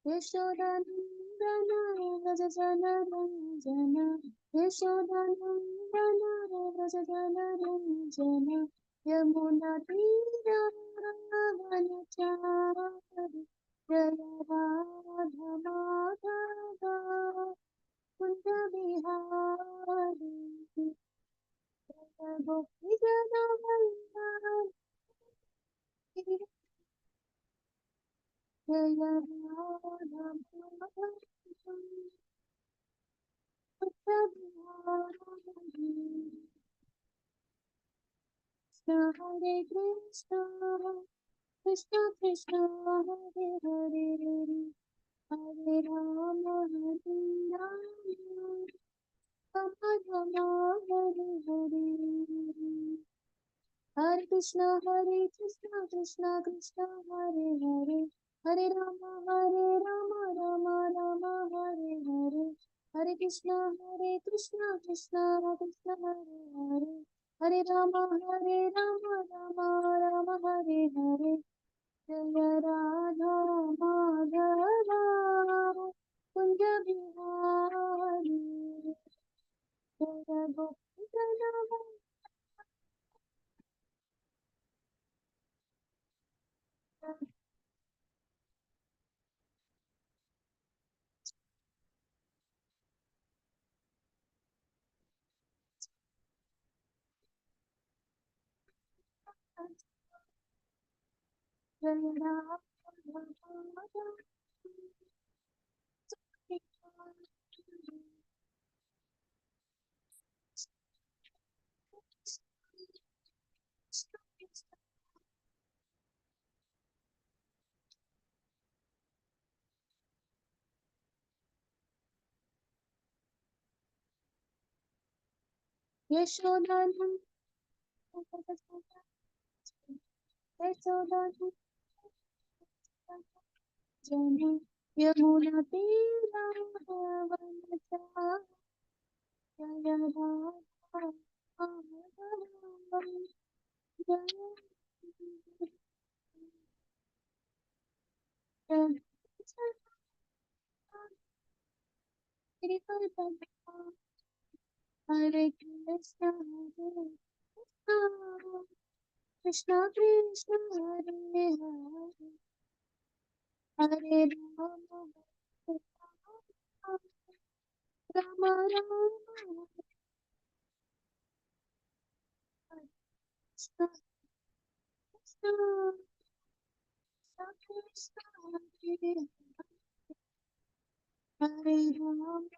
यशोदानन्दन व्रजजन रञ्जन यशोदानन्दन व्रजजन रञ्जन यमुनातीरवनचारि जय राधा माधव कुञ्ज विहारी जय गोपीजनवल्लभ जय राधा माधव कुञ्ज विहारी हरे कृष्ण कृष्ण कृष्ण हरे हरे हरे राम राम हरे हरे हरे कृष्ण कृष्ण कृष्ण हरे हरे हरे राम राम राम हरे हरे हरे कृष्ण कृष्ण कृष्ण हरे हरे हरे राम राम राम हरे हरे जय राधा माधव कुंज बिहारी जय गोपीजन जय राधा माधव यशोदानंदन यशोदानंदन जन यमुना तीरावनचारि जय राधा माधव हरे कृष्ण कृष्ण कृष्ण हरे हरे हरे राम राम राम कृष्ण कृष्ण कृष्ण हरे हरे राम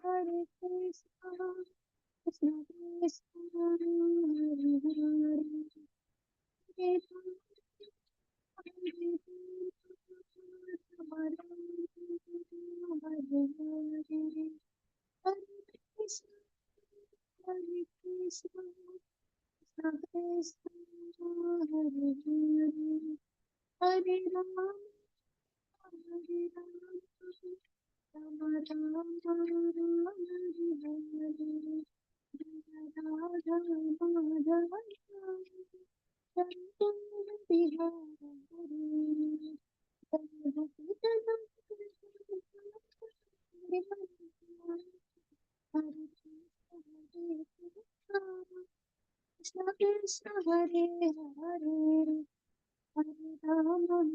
हरे कृष्ण कृष्ण कृष्ण हरे हरे हरे राम हरे हरे हरे कृष्ण हरे कृष्ण कृष्ण कृष्ण हरे हरे हरे राम राम राम हरे हरे राधा माधव चंद्र बिहारी हरे कृष्ण कृष्ण हरे हरे हरे राम राम राम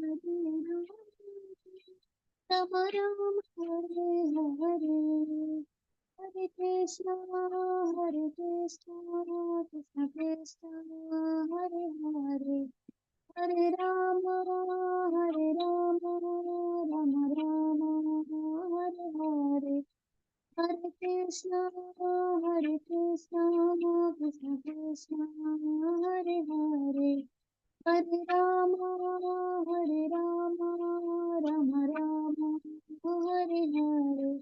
हरे हरे हरे कृष्ण कृष्ण कृष्ण हरे हरे हरे राम राम राम हरे हरे हरे कृष्ण कृष्ण कृष्ण हरे हरे हरे राम राम राम हरे हरे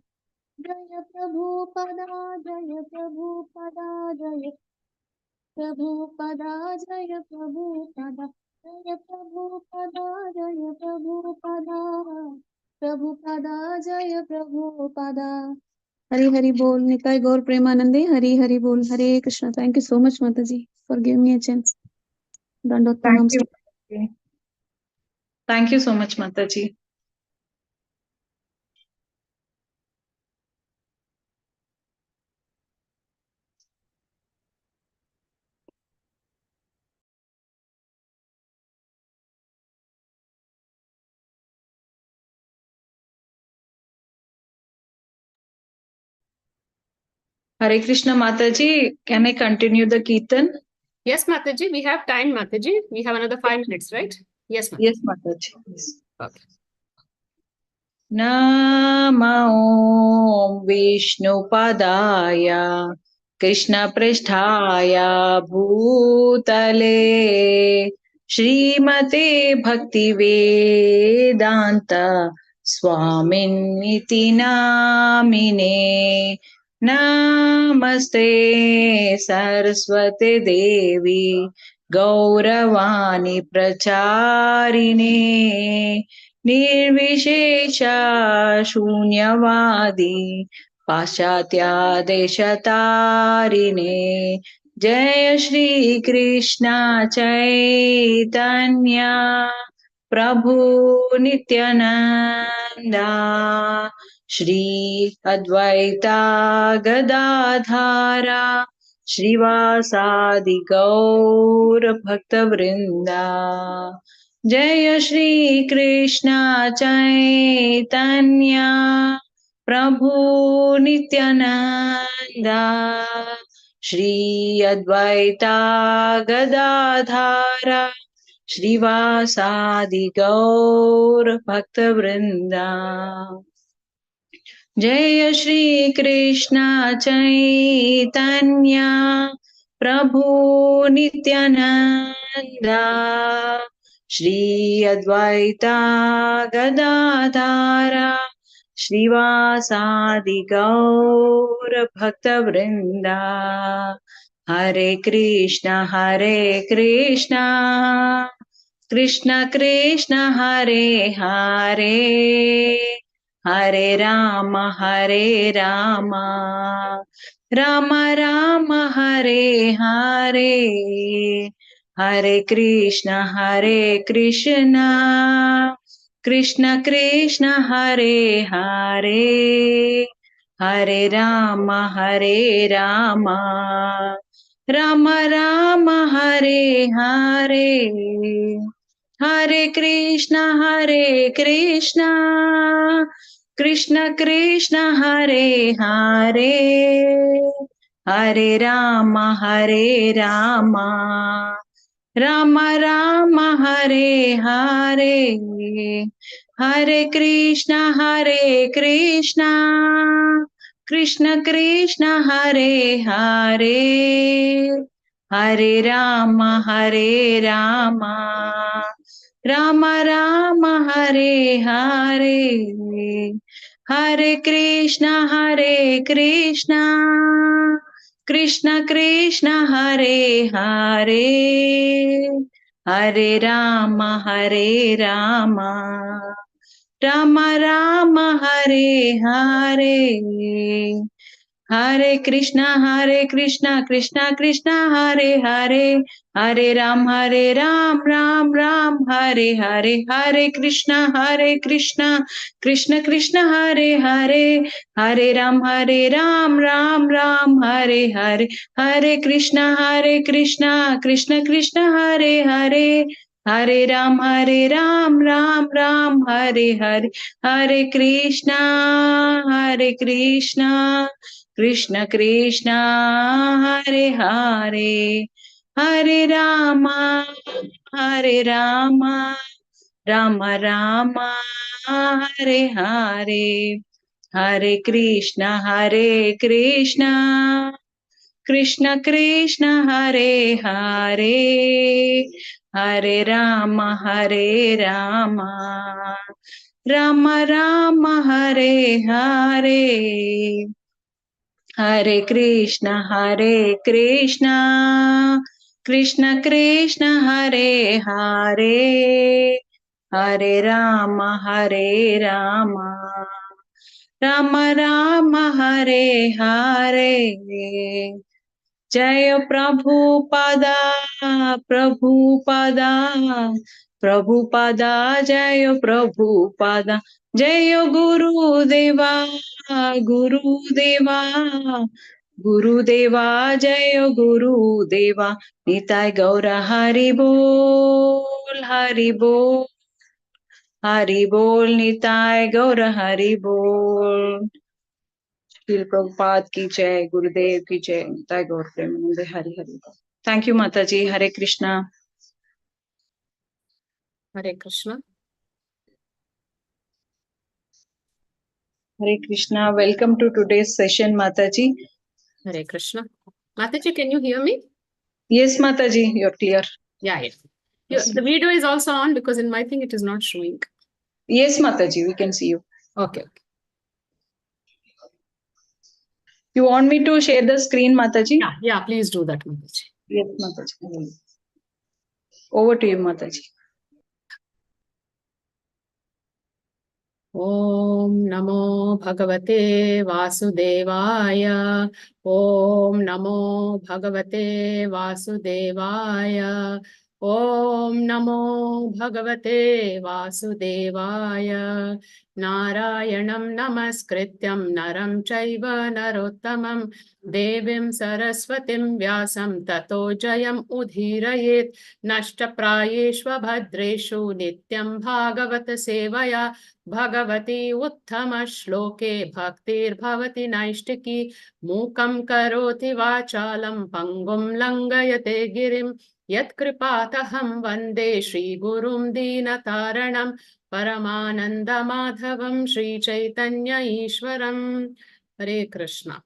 जय प्रभुपदा जय प्रभुपदा जय प्रभुपदा जय प्रभुपदा प्रभुपदा जय प्रभुपदा हरी हरी बोल। निताय गौर प्रेमानंदे। हरी हरी बोल। Hare Krishna. Thank you so much माता ji for giving me a chance. दंडोत Thank प्रणाम। you. Thank you so much, Mataji. Hare Krishna, Mataji. Can I continue the Kirtan? Yes, Mataji, we have time, Mataji. We have another 5 minutes, right? Yes, Mataji. Yes, Mataji. Yes. Okay. नमो विष्णुपदाय कृष्णपृष्ठाय भूतले श्रीमते भक्तिवेदान्त स्वामिन्निति नामिने नमस्ते सरस्वती देवी गौरवाणी प्रचारिणे निर्विशेष शून्यवादी पाश्चात्यादेशतारिणे जय श्री कृष्ण चैतन्य प्रभु नित्यानंदा श्री अद्वैता गदाधारा श्रीवासादि गौर भक्तवृंदा जय श्री कृष्ण चैतन्य प्रभु नित्यानंदा श्री अद्वैता गदाधारा श्रीवासादि गौर भक्तवृंदा जय श्री कृष्ण चैतन्य प्रभु नित्यानंदा श्री अद्वैता गदाधारा श्रीवासादि गौर भक्तवृंदा हरे Krishna Krishna Krishna Hare Hare Hare Ram Ram Ram Hare Hare Hare Krishna Krishna Krishna Hare Hare Hare Ram Ram Ram Hare Hare Hare Krishna Krishna Krishna Hare Hare Hare Ram Ram Ram Hare Hare Hare Krishna Krishna Krishna Hare Hare Hare Ram Ram Ram Hare Hare Hare Krishna Krishna Krishna Hare Hare Hare Ram Ram Ram Hare Hare Hare Krishna Krishna Krishna Hare Hare Hare Ram Ram Ram Hare Hare Hare Krishna Krishna Krishna Hare Hare Hare Ram Ram Ram Hare Hare Hare Krishna Krishna Krishna Hare Hare Hare Ram Ram Ram Hare Hare Hare Krishna Krishna Krishna Hare Hare Hare Ram Ram Ram Hare Hare Hare Krishna Krishna Krishna Hare Hare Hare Ram Ram Ram Hare Hare Hare Krishna Krishna Krishna Hare Hare Hare Ram Rama Rama Hare Hare. Jaya Prabhupada, Prabhupada, Prabhupada, Jaya Prabhupada, Jaya Guru Deva, Guru Deva, Guru Deva, Jaya Guru Deva, Nitai Gaura Hari Bol, Hari Bol, Hari Bol, Nitai Gaura Hari Bol. Shri Prabhupada ki jai, Gurudev ki jai, Nitai Gaur Premanande, Hari Hari Bol. Thank you, Mataji. Hare Krishna. Hare Krishna. Hare Krishna. Welcome to today's session, Mataji. Hare Krishna. Mataji, can you hear me? Yes, Mataji, you're clear. Yeah, yeah. The video is also on because in my thing it is not showing. Yes, Mataji, we can see you. Okay. You want me to share the screen, Mataji? Yeah, please do that, Mataji. Yes, Mataji. Over to you, Mataji. Om Namo Bhagavate Vasudevaya. Om Namo Bhagavate Vasudevaya. Om Namo Bhagavate Vasudevaya. Narayanam Namaskrityam Naram Chaiva Narottamam Devim Saraswatim Vyasam Tato Jayam Udhirayet Nashtaprayeshva Bhadreshu Nityam Bhagavata Sevaya Bhagavati Uttama Shloke Bhaktir-bhavati Naishtiki Mukam Karoti Vachalam Pangum Langayate Girim Yatkripathaham Vande Shri Gurum Dinataranam Paramananda Madhavam Shri Chaitanya Ishwaram. Hare Krishna.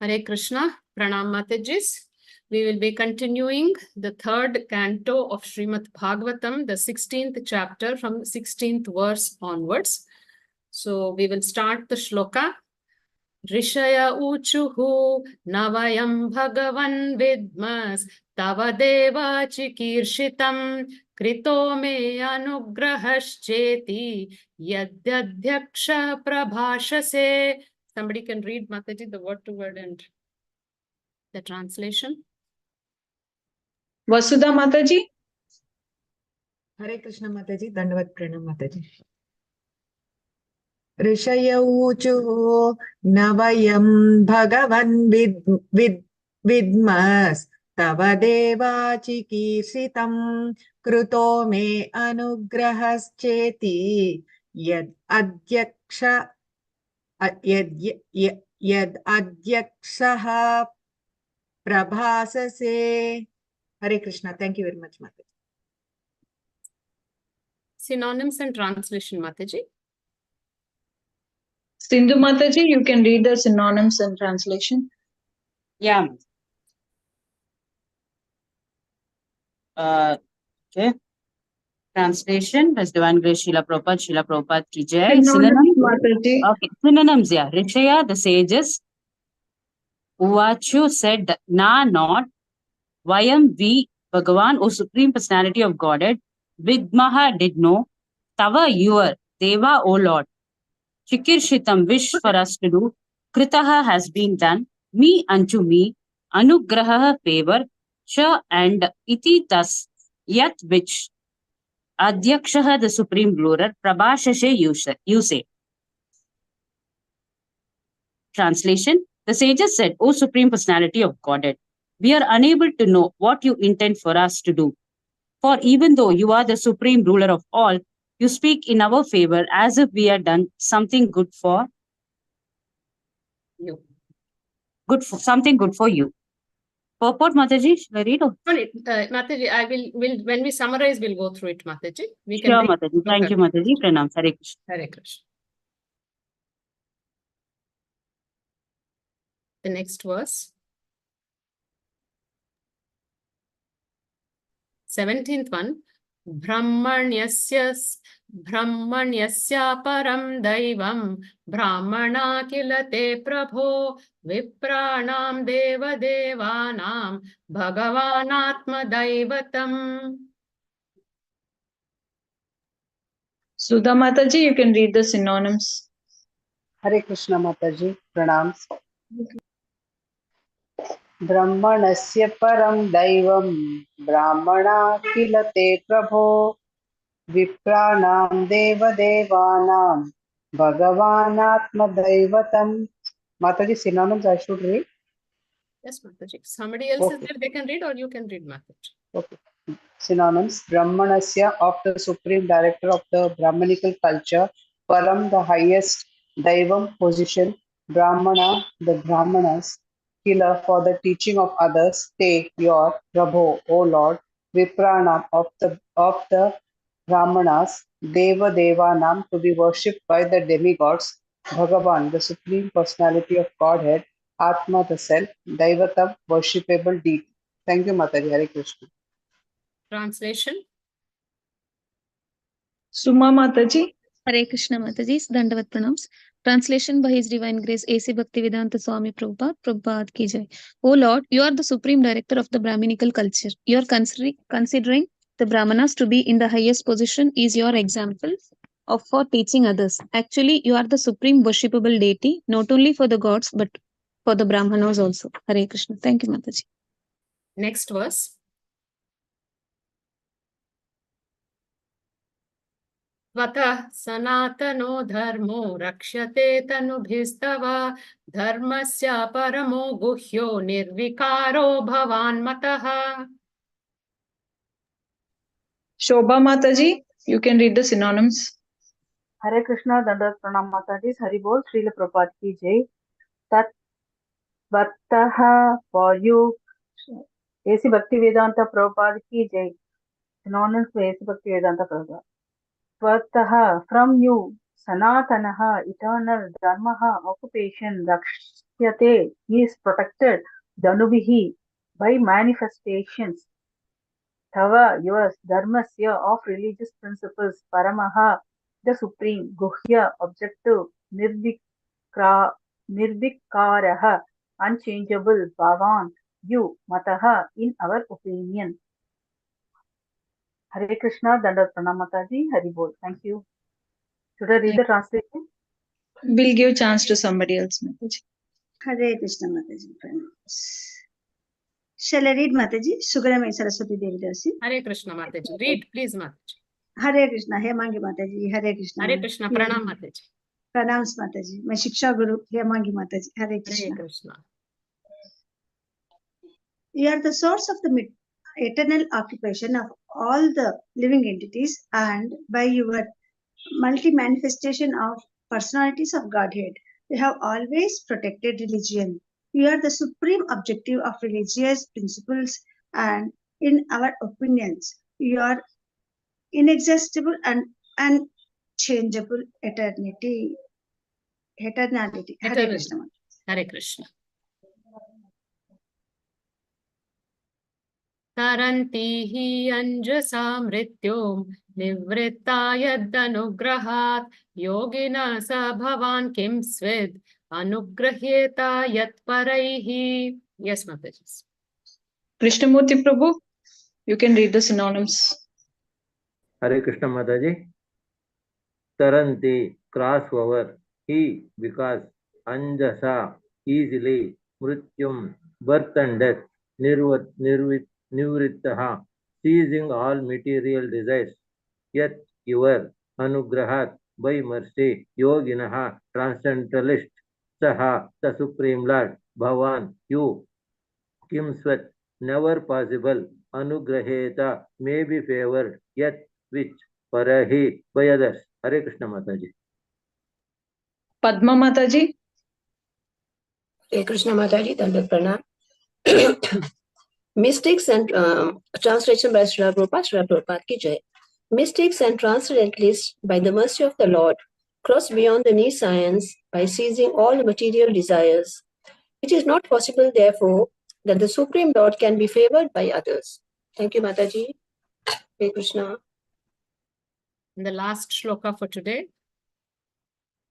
Hare Krishna. Pranam Matajis. We will be continuing the third canto of Srimad Bhagavatam, the 16th chapter from 16th verse onwards. So we will start the shloka. Rishaya uchuhu navayam bhagavan vidmas tava deva chikirshitam krito me anugrahascheti yadyadhyaksha prabhashase. Somebody can read, Mataji, the word to word and the translation. Vasudha Mataji. Hare Krishna Mataji, Dandavat Pranam Mataji. Rishayauchu navayam bhagavan vidmas tava deva chikirsitam kruto me anugrahascheti yad adyakshaha prabhasase. Hare Krishna. Thank you very much, Mataji. Synonyms and translation, Mataji. Sindhu Mataji, you can read the synonyms and translation. Yeah. Okay. Translation, as Divine Grace Srila Prabhupada ki jai. Synonyms, Mataji. Okay, synonyms, yeah. Rishaya, the sages. Uvachu said, na, not. Vayam, we, Bhagavan, O Supreme Personality of Godhead. Vidmaha, did know. Tava, your, Deva, O Lord. Chikirshitam, wish for us to do. Kritaha has been done. Me unto me. Anugraha, favor. Sha and iti, thus. Yat, which. Adhyakshaha, the Supreme Ruler. Prabhashashe, you say. Translation. The sages said, O Supreme Personality of Godhead, we are unable to know what you intend for us to do. For even though you are the Supreme Ruler of all, you speak in our favor as if we had done something good for You. Something good for you. Purport, Mataji, shall I read? Mataji, I will when we summarize, we'll go through it, Mataji. We can Sure, read. Mataji. Thank you, Mataji. Pranam. Hare Krishna. Hare Krishna. The next verse. 17th one. Brahmanyasya param daivam brahmana kilate prabho vipranam deva devanam bhagavanatma daivatam. Sudha Mataji, you can read the synonyms. Hare Krishna Mataji, pranams. ब्रह्मणस्य परं दैवं ब्राह्मणा किल ते प्रभो विप्राणां देवदेवानां भगवानात्मदैवतम्. Mataji, synonyms I should read. Yes, Mataji. Somebody else is Okay. there, they can read, or you can read, Mataji. Okay. Synonyms: Brahmanasya, of the supreme director of the Brahmanical culture; Param, the highest; Daivam, position; Brahmana, the Brahmanas; Kila, for the teaching of others; Te, your; Prabho, O Lord; Vipranam, of the Brahmanas; Deva Devanam, to be worshipped by the demigods; Bhagavan, the supreme personality of Godhead; Atma, the self; Daivatam, worshipable deity. Thank you, Mataji. Hare Krishna. Translation. Suma Mataji. Hare Krishna Mataji, Dandavat Pranams. Translation by His Divine Grace A.C. Bhaktivedanta Swami Prabhupada, Prabhupada ki jai. O Lord, you are the Supreme Director of the Brahminical culture. You are considering the Brahmanas to be in the highest position is your example of for teaching others. Actually, you are the Supreme Worshipable Deity, not only for the gods, but for the Brahmanas also. Hare Krishna. Thank you, Mataji. Next verse. Vatah sanatano dharmo rakshate tanubhistava dharmasya paramo guhyo nirvikaro bhavan matah. Shobha Mataji, you can read the synonyms. Hare Krishna, Dandavat Pranam Mataji, Hari Bol, Srila Prabhupada ki jai. Tat Vattaha, for you, A.C. Bhaktivedanta Prabhupada ki jai. Synonyms for A.C. Bhaktivedanta Prabhupada. Vattaha, from you, Sanatanaha, eternal; Dharmaha, occupation; Rakshyate, he is protected; Dhanubihi, by manifestations; Tava, yours; Dharmasya, of religious principles; Paramaha, the supreme; Guhya, objective; Nirvikaraha, unchangeable; Bhavan, you; Mataha, in our opinion. Hare Krishna, Dandavat Pranam Mataji, Hari Bol. Thank you. Should I read the translation? We'll give chance to somebody else, Mataji. Hare Krishna Mataji. Shall I read Mataji? Sugaramai Saraswati Devi Dasi. Hare Krishna Mataji. Read, please, Mataji. Hare Krishna. Hemangi Mataji. Hare Krishna. Hare Krishna. Pranam Mataji. Pranams Mataji. My Shiksha Guru Hemangi Mataji. Hare Krishna. Hare Krishna. You are the source of the eternal occupation of all the living entities, and by your multi-manifestation of personalities of Godhead, you have always protected religion. You are the supreme objective of religious principles, and in our opinions, you are inexhaustible and unchangeable eternity. Hare Krishna. Hare Krishna. Taranti hi anjasa mrityom nivritta yadanugrahat yogina sa bhavan kim svid anugrahyeta yat paraihi. Yes, Mataji. Krishnamurti Prabhu, you can read the synonyms. Hare Krishna Mataji. Taranti, cross over; he, because; anjasa, easily; mrityum, birth and death; nivrittaha, ceasing all material desires; yet, your; anugrahat, by mercy; yoginaha, transcendentalist; saha, the supreme Lord; bhavan, you; kimsvat, never possible; anugraheta, may be favored; yet, which; parahi, by others. Hare Krishna Mataji. Padma Mataji. Hare Krishna Mataji, Dandavat Pranam. Mystics and translation by Srila Prabhupada ki jai. Mystics and transcendentalists, by the mercy of the Lord, cross beyond the need science by ceasing all material desires. It is not possible, therefore, that the Supreme Lord can be favored by others. Thank you, Mataji. Hare Krishna. The last shloka for today.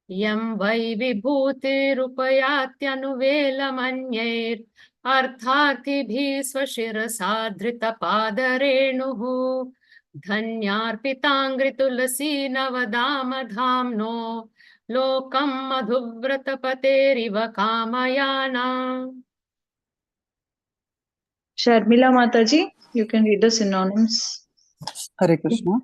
Yam vai vibhuti rupayatyanuvela manyer arthati bhi svashira sadhrita padarenuhu धन्यार्पिताङ्घ्रि तुलसी नवदाम धाम्नो लोकं मधुव्रतपतेरिव कामयाना. Sharmila Mataji, you can read the synonyms. Hare Krishna.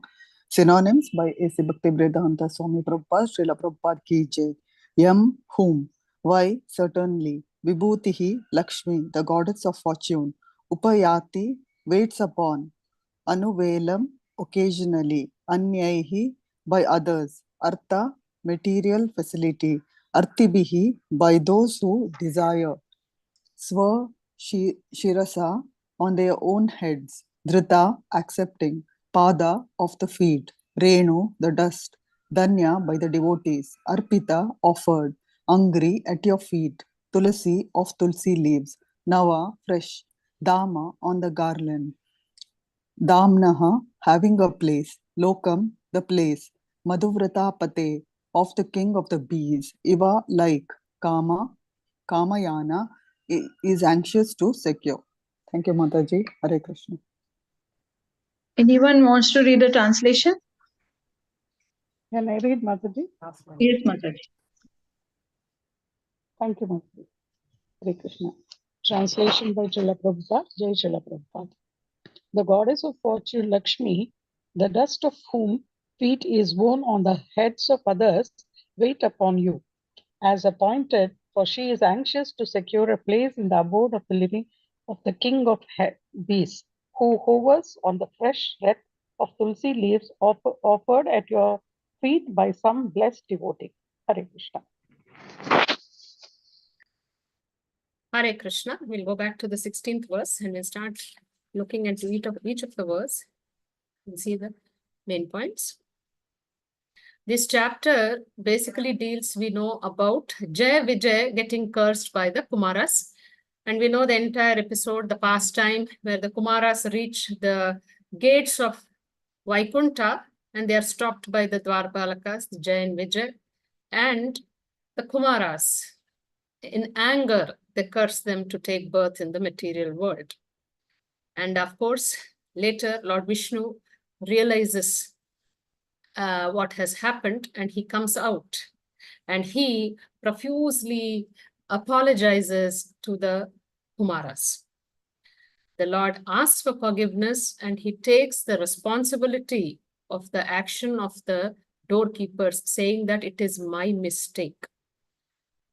Synonyms by A.C. Bhaktivedanta Swami Prabhupada, Srila Prabhupada ki jai. Yam, whom. Why, certainly. Vibhutihi, Lakshmi, the goddess of fortune. Upayati, waits upon. Anuvelam, occasionally. Anyaihi, by others. Artha, material facility. Artibihi, by those who desire. Swa, Shirasa, on their own heads. Dhrita, accepting. Pada, of the feet. Renu, the dust. Danya, by the devotees. Arpita, offered. Angri, at your feet. Tulasi, of tulsi leaves. Nava, fresh. Dama, on the garland. Damnaha, having a place. Lokam, the place. Madhuvrata pate, of the king of the bees. Iva, like. Kama, Kamayana, is anxious to secure. Thank you, Mataji. Hare Krishna. Anyone wants to read the translation? Can I read, Mataji? Yes, Mataji. Thank you, Mataji. Hare Krishna. Translation by Srila Prabhupada, Jai Srila Prabhupada. The goddess of fortune, Lakshmi, the dust of whom feet is worn on the heads of others, wait upon you. As appointed, for she is anxious to secure a place in the abode of the living of the king of beasts, who hovers on the fresh wreath of tulsi leaves offered at your feet by some blessed devotee. Hare Krishna. Hare Krishna. We'll go back to the 16th verse and we'll start looking at each of the verse and see the main points. This chapter basically deals, we know about Jai Vijay getting cursed by the Kumaras. And we know the entire episode, the pastime, where the Kumaras reach the gates of Vaikunta and they are stopped by the Dwarpalakas, the Jai and Vijay. And the Kumaras, in anger, they curse them to take birth in the material world. And of course, later, Lord Vishnu realizes what has happened and he comes out and he profusely apologizes to the Kumaras. The Lord asks for forgiveness and he takes the responsibility of the action of the doorkeepers, saying that it is my mistake.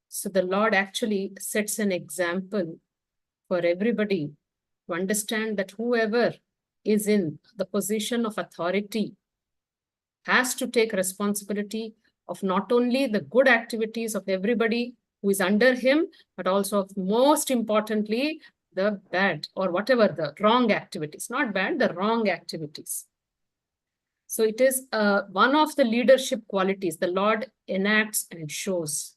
So the Lord actually sets an example for everybody to understand that whoever is in the position of authority has to take responsibility of not only the good activities of everybody who is under him, but also of, most importantly, the bad or whatever the wrong activities, not bad, the wrong activities. So it is one of the leadership qualities the Lord enacts and shows.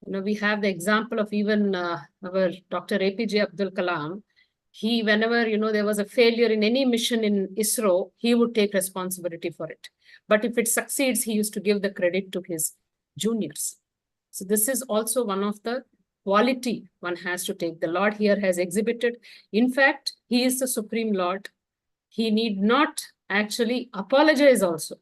You know, we have the example of even our Dr. APJ Abdul Kalam. He, whenever, you know, there was a failure in any mission in ISRO, he would take responsibility for it. But if it succeeds, he used to give the credit to his juniors. So this is also one of the quality one has to take. The Lord here has exhibited. In fact, he is the Supreme Lord. He need not actually apologize also.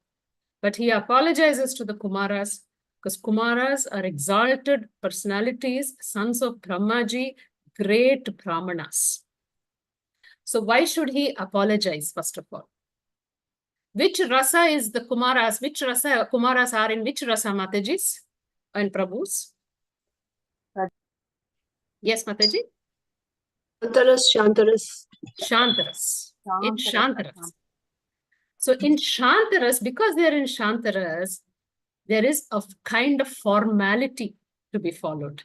But he apologizes to the Kumaras because Kumaras are exalted personalities, sons of Brahmaji, great Brahmanas. So why should he apologize, first of all? Which rasa is the Kumaras? Which rasa Kumaras are in which rasa, Matajis and Prabhus? Yes, Mataji? Shantaras. Shantaras. In Shantaras. So in Shantaras, because they are in Shantaras, there is a kind of formality to be followed.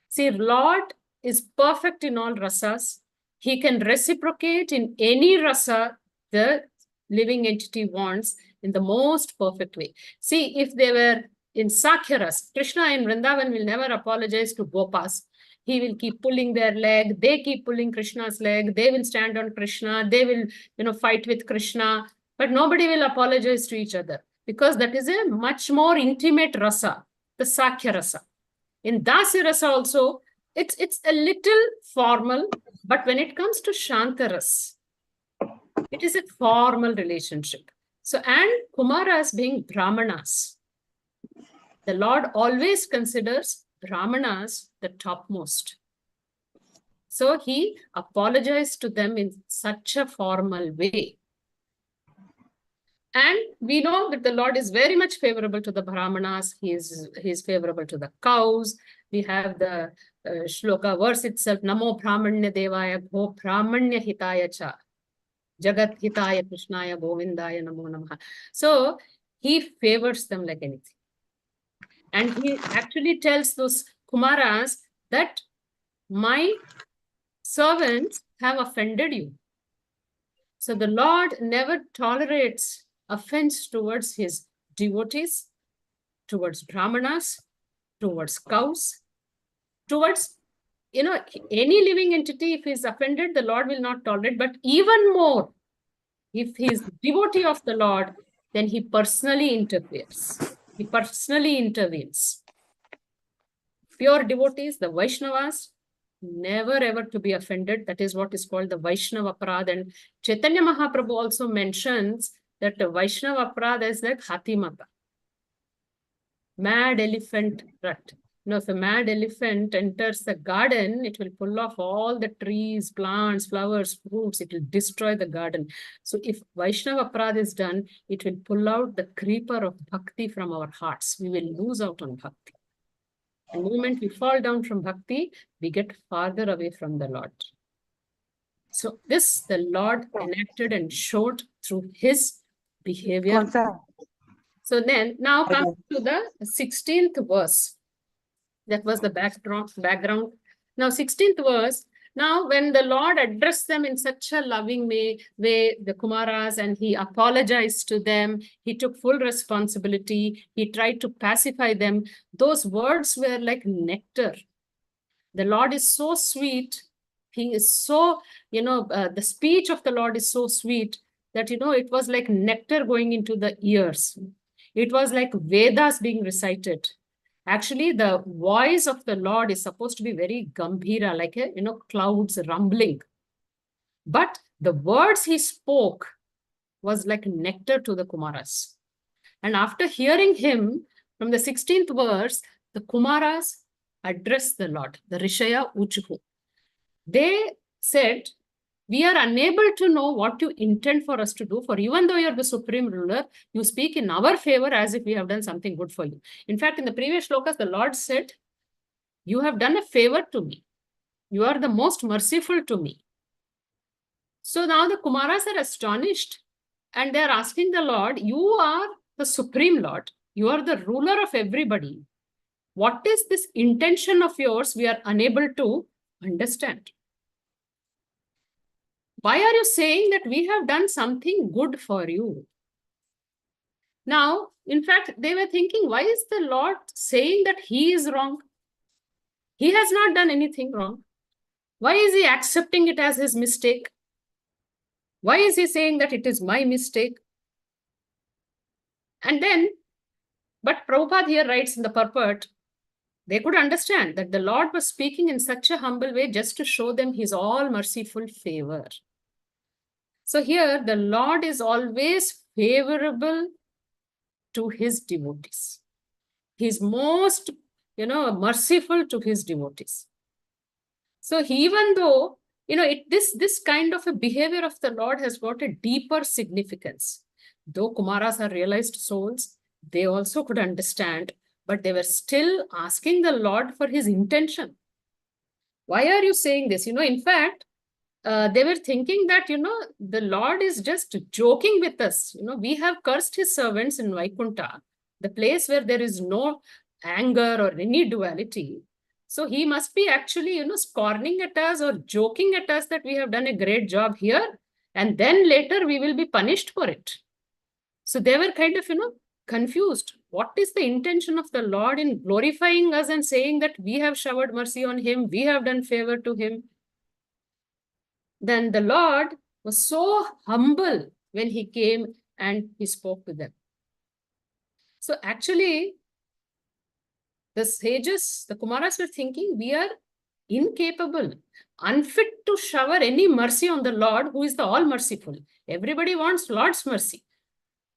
See, Lord is perfect in all rasas. He can reciprocate in any rasa the living entity wants in the most perfect way. See, if they were in Sakyaras, Krishna in Vrindavan will never apologize to Gopas. He will keep pulling their leg. They keep pulling Krishna's leg. They will stand on Krishna. They will, you know, fight with Krishna. But nobody will apologize to each other because that is a much more intimate rasa, the Sakya rasa. In Dasya rasa also, it's a little formal, but when it comes to Shantaras, It is a formal relationship. So, and Kumaras being Brahmanas, the Lord always considers Brahmanas the topmost. So he apologized to them in such a formal way. And we know that the Lord is very much favorable to the Brahmanas. He is favorable to the cows. We have the shloka verse itself, Namo Brahmanya Devaya Bho Brahmanya Hitaya Cha Jagat Hitaya Krishnaya Govindaya Namo Namaha. So he favors them like anything. And he actually tells those Kumaras that my servants have offended you. So the Lord never tolerates offense towards his devotees, towards Brahmanas, towards cows, towards, any living entity. If he is offended, the Lord will not tolerate. But even more, if he is devotee of the Lord, then he personally interferes. He personally intervenes. Pure devotees, the Vaishnavas, never ever to be offended. That is what is called the Vaishnava Aparad. And Chaitanya Mahaprabhu also mentions that the Vaishnava Aparad is like Hatimata, mad elephant rut. If a mad elephant enters the garden, it will pull off all the trees, plants, flowers, fruits. It will destroy the garden. So if Vaishnava Aparad is done, it will pull out the creeper of bhakti from our hearts. We will lose out on bhakti. The moment we fall down from bhakti, we get farther away from the Lord. So this the Lord enacted and showed through his behavior. So then now come to the 16th verse. That was the background. Now 16th verse. Now when the Lord addressed them in such a loving way, the Kumaras, and he apologized to them, he took full responsibility, he tried to pacify them. Those words were like nectar. The Lord is so sweet. He is so, the speech of the Lord is so sweet that, it was like nectar going into the ears. It was like Vedas being recited. Actually, the voice of the Lord is supposed to be very gambhira, like clouds rumbling. But the words he spoke was like nectar to the Kumaras. And after hearing him, from the 16th verse, the Kumaras addressed the Lord, the Rishaya Uchuhu. They said, we are unable to know what you intend for us to do, for even though you're the supreme ruler, you speak in our favor as if we have done something good for you. In fact, in the previous shlokas, the Lord said, you have done a favor to me. You are the most merciful to me. So now the Kumaras are astonished and they're asking the Lord, you are the supreme Lord. You are the ruler of everybody. What is this intention of yours we are unable to understand? Why are you saying that we have done something good for you? Now, in fact, they were thinking, why is the Lord saying that he is wrong? He has not done anything wrong. Why is he accepting it as his mistake? Why is he saying that it is my mistake? And then, but Prabhupada here writes in the purport, they could understand that the Lord was speaking in such a humble way just to show them his all-merciful favor. So here, the Lord is always favorable to his devotees. He's most, merciful to his devotees. So even though, this kind of a behavior of the Lord has got a deeper significance. Though Kumaras are realized souls, they also could understand, but they were still asking the Lord for his intention. Why are you saying this? In fact, they were thinking that, the Lord is just joking with us. We have cursed his servants in Vaikunta, the place where there is no anger or any duality. So he must be actually, scorning at us or joking at us that we have done a great job here. And then later we will be punished for it. So they were kind of, confused. What is the intention of the Lord in glorifying us and saying that we have showered mercy on him, we have done favor to him? Then the Lord was so humble when he came and he spoke to them. So actually, the sages, the Kumaras were thinking, we are incapable, unfit to shower any mercy on the Lord, who is the all-merciful. Everybody wants Lord's mercy.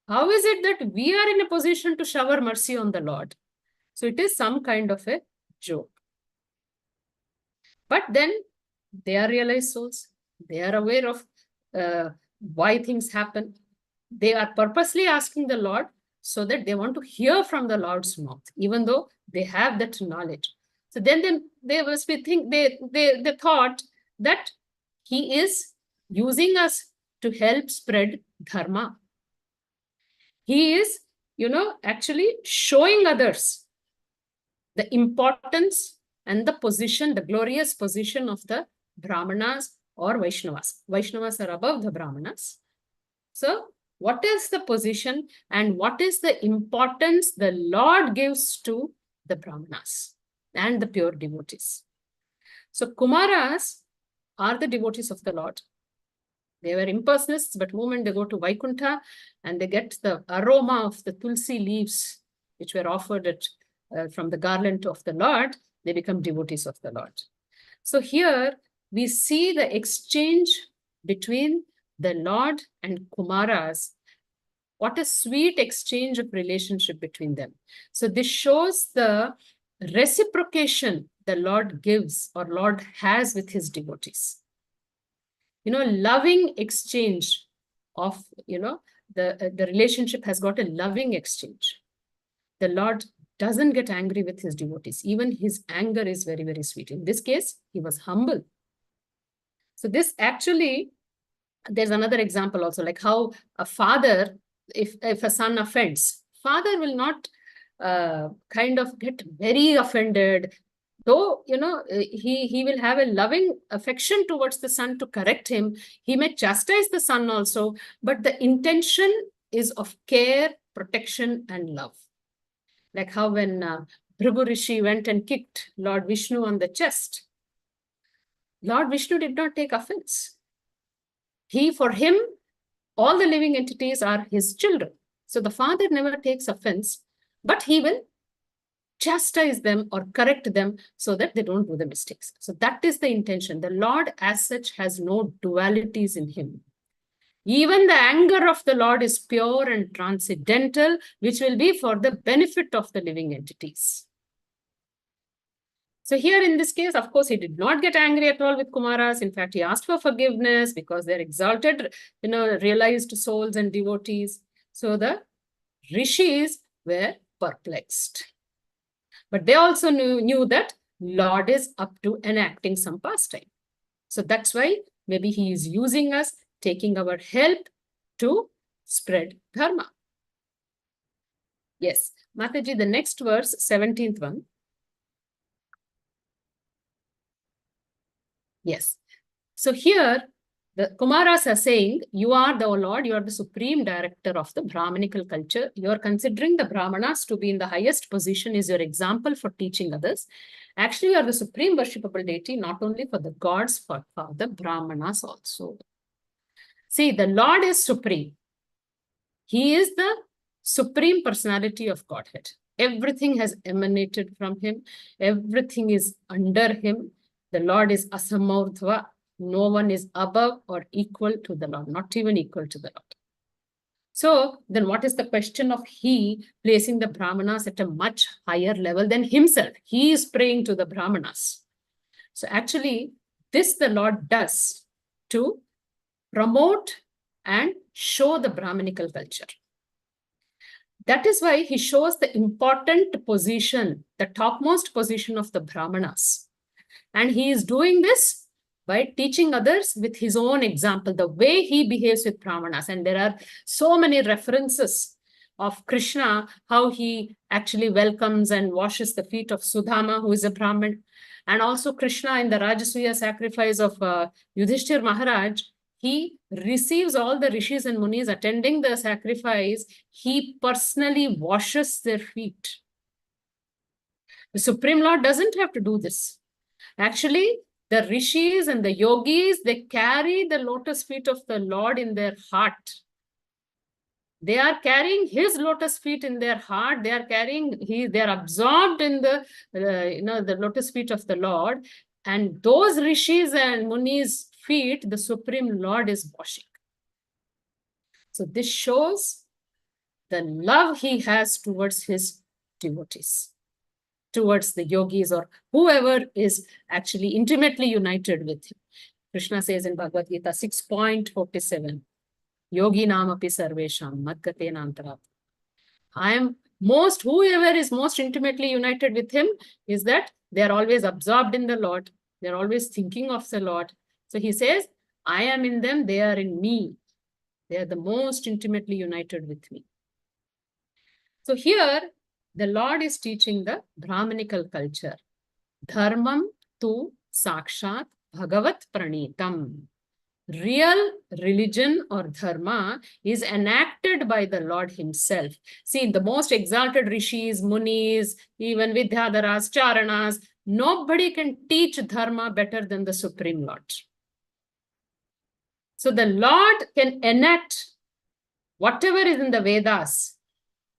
How is it that we are in a position to shower mercy on the Lord? So it is some kind of a joke. But then they are realized souls. They are aware of why things happen. They are purposely asking the Lord so that they want to hear from the Lord's mouth, even though they have that knowledge. So then they must be they thought that he is using us to help spread dharma. He is, actually showing others the importance and the position, the glorious position of the Brahmanas or Vaishnavas. Vaishnavas are above the Brahmanas. So what is the position and what is the importance the Lord gives to the Brahmanas and the pure devotees? So Kumaras are the devotees of the Lord. They were impersonalists, but the moment they go to Vaikuntha and they get the aroma of the tulsi leaves, which were offered from the garland of the Lord, they become devotees of the Lord. So here we see the exchange between the Lord and Kumaras. What a sweet exchange of relationship between them. So this shows the reciprocation the Lord gives or Lord has with his devotees. Loving exchange of, the relationship has got a loving exchange. The Lord doesn't get angry with his devotees. Even his anger is very, very sweet. In this case, he was humble. So this actually, there's another example also, like how a father, if a son offends, father will not kind of get very offended. Though, he will have a loving affection towards the son to correct him. He may chastise the son also, but the intention is of care, protection, and love. Like how when Bhrigu Rishi went and kicked Lord Vishnu on the chest, Lord Vishnu did not take offense. For him, all the living entities are his children. So the father never takes offense, but he will chastise them or correct them so that they don't do the mistakes. So that is the intention. The Lord as such has no dualities in him. Even the anger of the Lord is pure and transcendental, which will be for the benefit of the living entities. So here in this case, of course, he did not get angry at all with Kumaras. In fact, he asked for forgiveness because they're exalted, realized souls and devotees. So the rishis were perplexed. But they also knew that Lord is up to enacting some pastime. So that's why maybe he is using us, taking our help to spread dharma. Yes, Mataji, the next verse, 17th one. Yes. So here, the Kumaras are saying, you are the Lord, you are the supreme director of the Brahmanical culture. You are considering the Brahmanas to be in the highest position is your example for teaching others. Actually, you are the supreme worshipable deity, not only for the gods, but for the Brahmanas also. See, the Lord is supreme. He is the supreme personality of Godhead. Everything has emanated from him. Everything is under him. The Lord is asamurdhva. No one is above or equal to the Lord, not even equal to the Lord. So then what is the question of he placing the Brahmanas at a much higher level than himself? He is praying to the Brahmanas. So actually, this the Lord does to promote and show the Brahmanical culture. That is why he shows the important position, the topmost position of the Brahmanas. And he is doing this by teaching others with his own example, the way he behaves with Brahmanas. And there are so many references of Krishna, how he actually welcomes and washes the feet of Sudama, who is a Brahmin. And also Krishna in the Rajasuya sacrifice of Yudhishthir Maharaj, he receives all the rishis and munis attending the sacrifice. He personally washes their feet. The Supreme Lord doesn't have to do this. Actually, the rishis and the yogis, they carry the lotus feet of the Lord in their heart. They are carrying his lotus feet in their heart. They are carrying, they are absorbed in the, the lotus feet of the Lord. And those rishis and munis' feet, the Supreme Lord is washing. So this shows the love he has towards his devotees, towards the yogis or whoever is actually intimately united with him. Krishna says in Bhagavad Gita 6.47, Yogi namapi sarvesham madgate nantarat. Whoever is most intimately united with him is that they are always absorbed in the Lord. They're always thinking of the Lord. So he says, I am in them, they are in me. They are the most intimately united with me. So here, the Lord is teaching the Brahminical culture. Dharmam tu sakshat bhagavat pranitam. Real religion or dharma is enacted by the Lord himself. See, the most exalted rishis, munis, even Vidyadharas, Charanas, nobody can teach dharma better than the Supreme Lord. So the Lord can enact whatever is in the Vedas,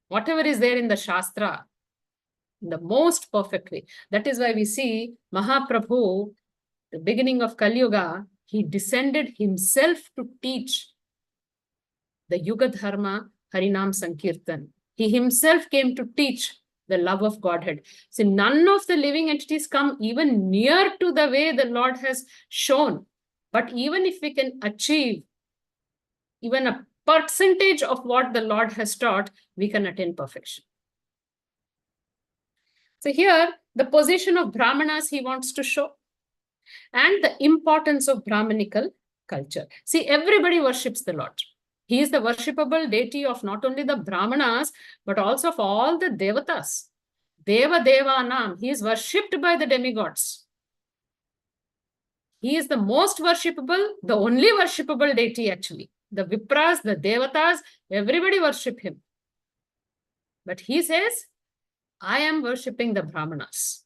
whatever is there in the Shastra, in the most perfect way. That is why we see Mahaprabhu, the beginning of Kali Yuga, he descended himself to teach the Yuga Dharma Harinam Sankirtan. He himself came to teach the love of Godhead. So none of the living entities come even near to the way the Lord has shown. But even if we can achieve even a percentage of what the Lord has taught, we can attain perfection. So here, the position of Brahmanas he wants to show, and the importance of Brahminical culture. See, everybody worships the Lord. He is the worshipable deity of not only the Brahmanas, but also of all the Devatas. Deva Devanam, he is worshipped by the demigods. He is the most worshipable, the only worshipable deity actually. The Vipras, the Devatas, everybody worship him. But he says, I am worshipping the Brahmanas.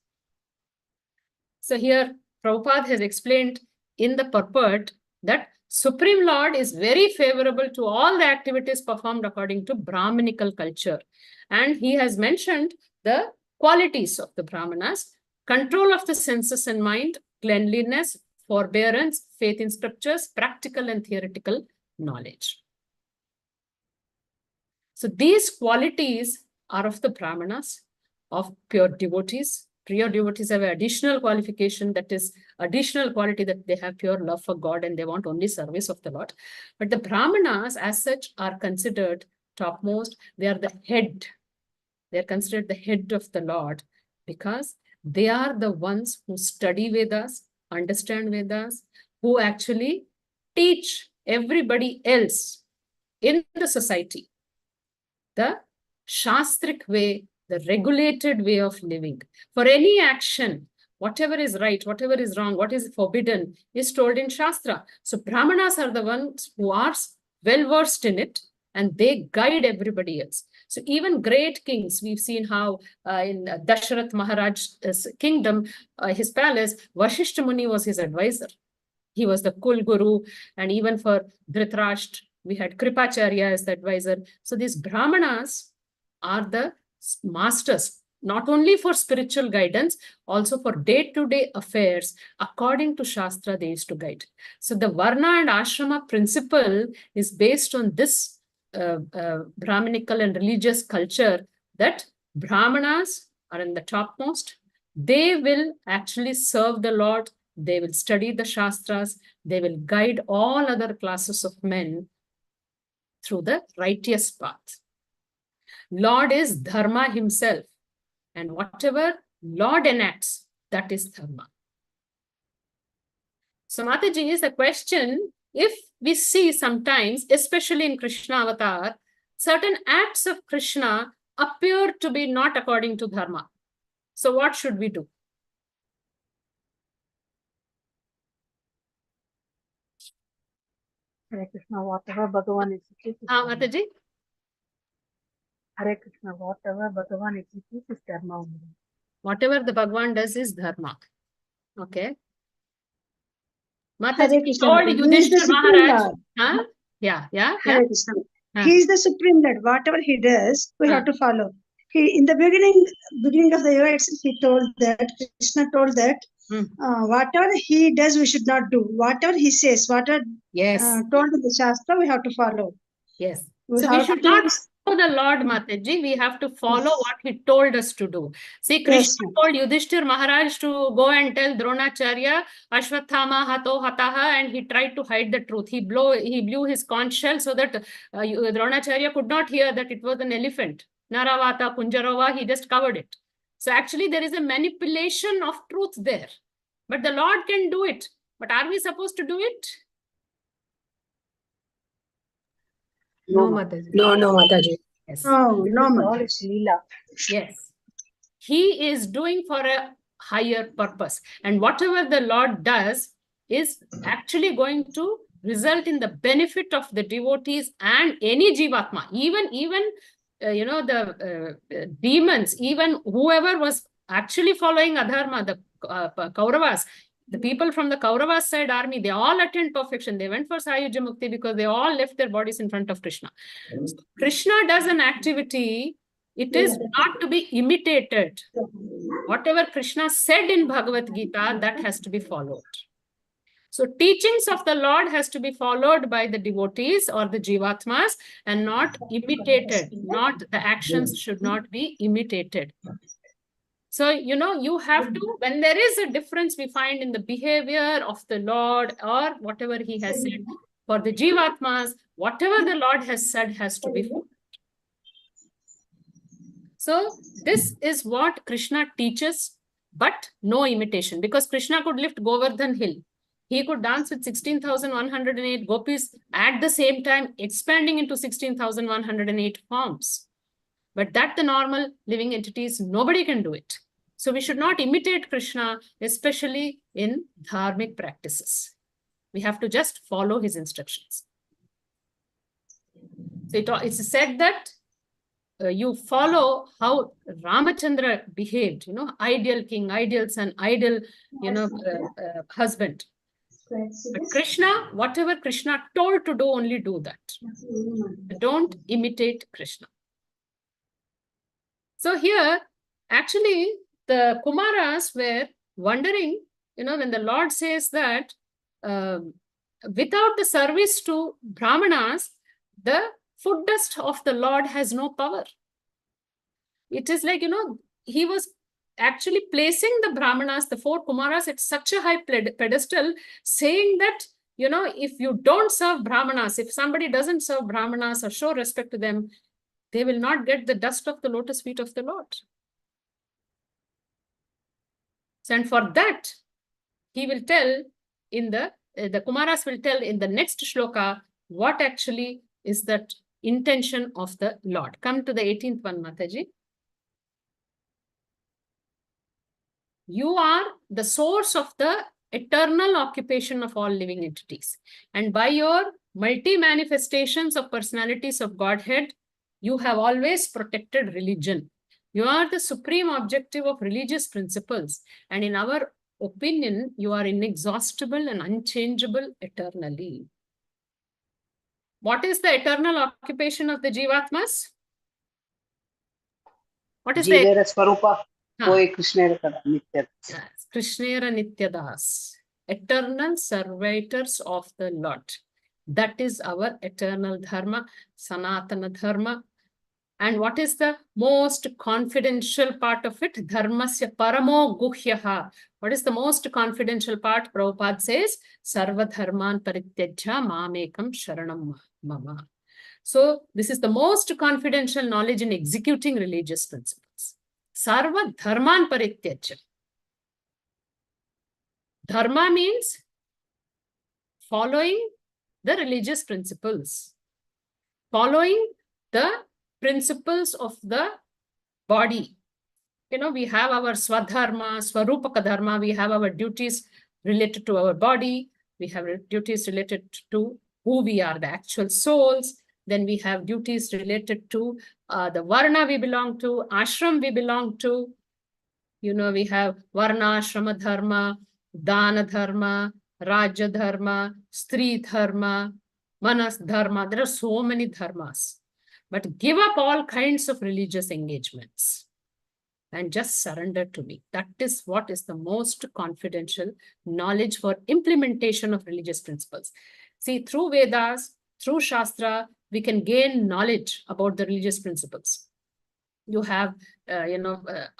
So here, Prabhupada has explained in the purport that Supreme Lord is very favorable to all the activities performed according to Brahminical culture. And he has mentioned the qualities of the Brahmanas: control of the senses and mind, cleanliness, forbearance, faith in scriptures, practical and theoretical knowledge. So these qualities are of the Brahmanas, of pure devotees. Pure devotees have an additional qualification, that is additional quality, that they have pure love for God and they want only service of the Lord. But the Brahmanas as such are considered topmost. They are the head. They are considered the head of the Lord because they are the ones who study Vedas, understand Vedas, who actually teach everybody else in the society the Shastric way, the regulated way of living. For any action, whatever is right, whatever is wrong, what is forbidden is told in Shastra. So Brahmanas are the ones who are well versed in it and they guide everybody else. So even great kings, we've seen how in Dasharath Maharaj's kingdom, his palace, Vashishta Muni was his advisor. He was the Kul Guru, and even for Dhritarashtra, we had Kripacharya as the advisor. So these Brahmanas are the masters, not only for spiritual guidance, also for day-to-day affairs. According to Shastra, they used to guide. So the Varna and Ashrama principle is based on this Brahminical and religious culture, that Brahmanas are in the topmost. They will actually serve the Lord. They will study the Shastras. They will guide all other classes of men through the righteous path. Lord is Dharma himself. And whatever Lord enacts, that is Dharma. So Mataji, is the question, if we see sometimes, especially in Krishna avatar, certain acts of Krishna appear to be not according to Dharma. So what should we do? Hare Krishna, whatever Bhagavan executes is dharma. Mataji? Hare Krishna, whatever Bhagavan executes is dharma only. Whatever the Bhagavan does is Dharma. Okay. Hare Mataji Krishna. told He is the Yudhishthira Supreme Maharaj. Lord. Huh? Yeah. Hare Krishna. Huh. He is the Supreme Lord. Whatever he does, we have to follow. in the beginning of the year itself, Krishna told that whatever he does, we should not do. Whatever he says, whatever Yes. told in the Shastra, we have to follow. Yes. We So we have should to- not follow the Lord, Mataji. We have to follow what he told us to do. See, Krishna told Yudhishthir Maharaj to go and tell Dronacharya, Ashwathama hato hataha, and he tried to hide the truth. He blew his conch shell so that Dronacharya could not hear that it was an elephant. Naravata, Kunjarova, he just covered it. So actually there is a manipulation of truth there. But the Lord can do it. But are we supposed to do it? No, Mataji. No, Mataji. Yes. No, All is Leela. Yes. He is doing for a higher purpose. And whatever the Lord does is actually going to result in the benefit of the devotees and any Jivatma. Even the demons, even whoever was actually following Adharma, the Kauravas, the people from the Kauravas side army, they all attained perfection. They went for Sayuja Mukti because they all left their bodies in front of Krishna. So Krishna does an activity, it is not to be imitated. Whatever Krishna said in Bhagavad Gita, that has to be followed. So teachings of the Lord has to be followed by the devotees or the Jivatmas and not imitated. Not the actions should not be imitated. So, you have to, when there is a difference we find in the behavior of the Lord or whatever he has said, for the Jivatmas, whatever the Lord has said has to be followed. So this is what Krishna teaches, but no imitation, because Krishna could lift Govardhan hill. He could dance with 16,108 gopis at the same time, expanding into 16,108 forms. But that the normal living entities, nobody can do it. So we should not imitate Krishna, especially in dharmic practices. We have to just follow his instructions. So it's said that you follow how Ramachandra behaved, ideal king, ideal son, ideal, husband. But Krishna, whatever Krishna told to do, only do that. Don't imitate Krishna. So here, actually, the Kumaras were wondering, when the Lord says that without the service to Brahmanas, the foot dust of the Lord has no power. It is like, he was actually placing the Brahmanas, the 4 Kumaras, at such a high pedestal, saying that, if you don't serve Brahmanas, if somebody doesn't serve Brahmanas or show respect to them, they will not get the dust of the lotus feet of the Lord. So, and for that, he will tell in the Kumaras will tell in the next shloka what actually is that intention of the Lord. Come to the 18th one, Mataji. You are the source of the eternal occupation of all living entities. And by your multi-manifestations of personalities of Godhead, you have always protected religion. You are the supreme objective of religious principles. And in our opinion, you are inexhaustible and unchangeable eternally. What is the eternal occupation of the Jivatmas? What is Jivera Swarupa? Krishnera Nityadas, eternal servitors of the Lord. That is our eternal dharma, Sanatana dharma. And what is the most confidential part of it? Dharmasya paramo guhyaha. What is the most confidential part? Prabhupada says, Sarva dharman parityajya mamekam sharanam mama. So this is the most confidential knowledge in executing religious principles. Sarva dharman parityajya. Dharma means following the religious principles, following the principles of the body. We have our swadharma, swarupaka dharma, we have our duties related to our body, we have duties related to who we are, the actual souls. Then we have duties related to the varna we belong to, ashram we belong to. We have varna, ashrama dharma, dana dharma, raja dharma, stri dharma, manas dharma. There are so many dharmas. but give up all kinds of religious engagements and just surrender to me. That is what is the most confidential knowledge for implementation of religious principles. See, through Vedas, through Shastra, we can gain knowledge about the religious principles. You have,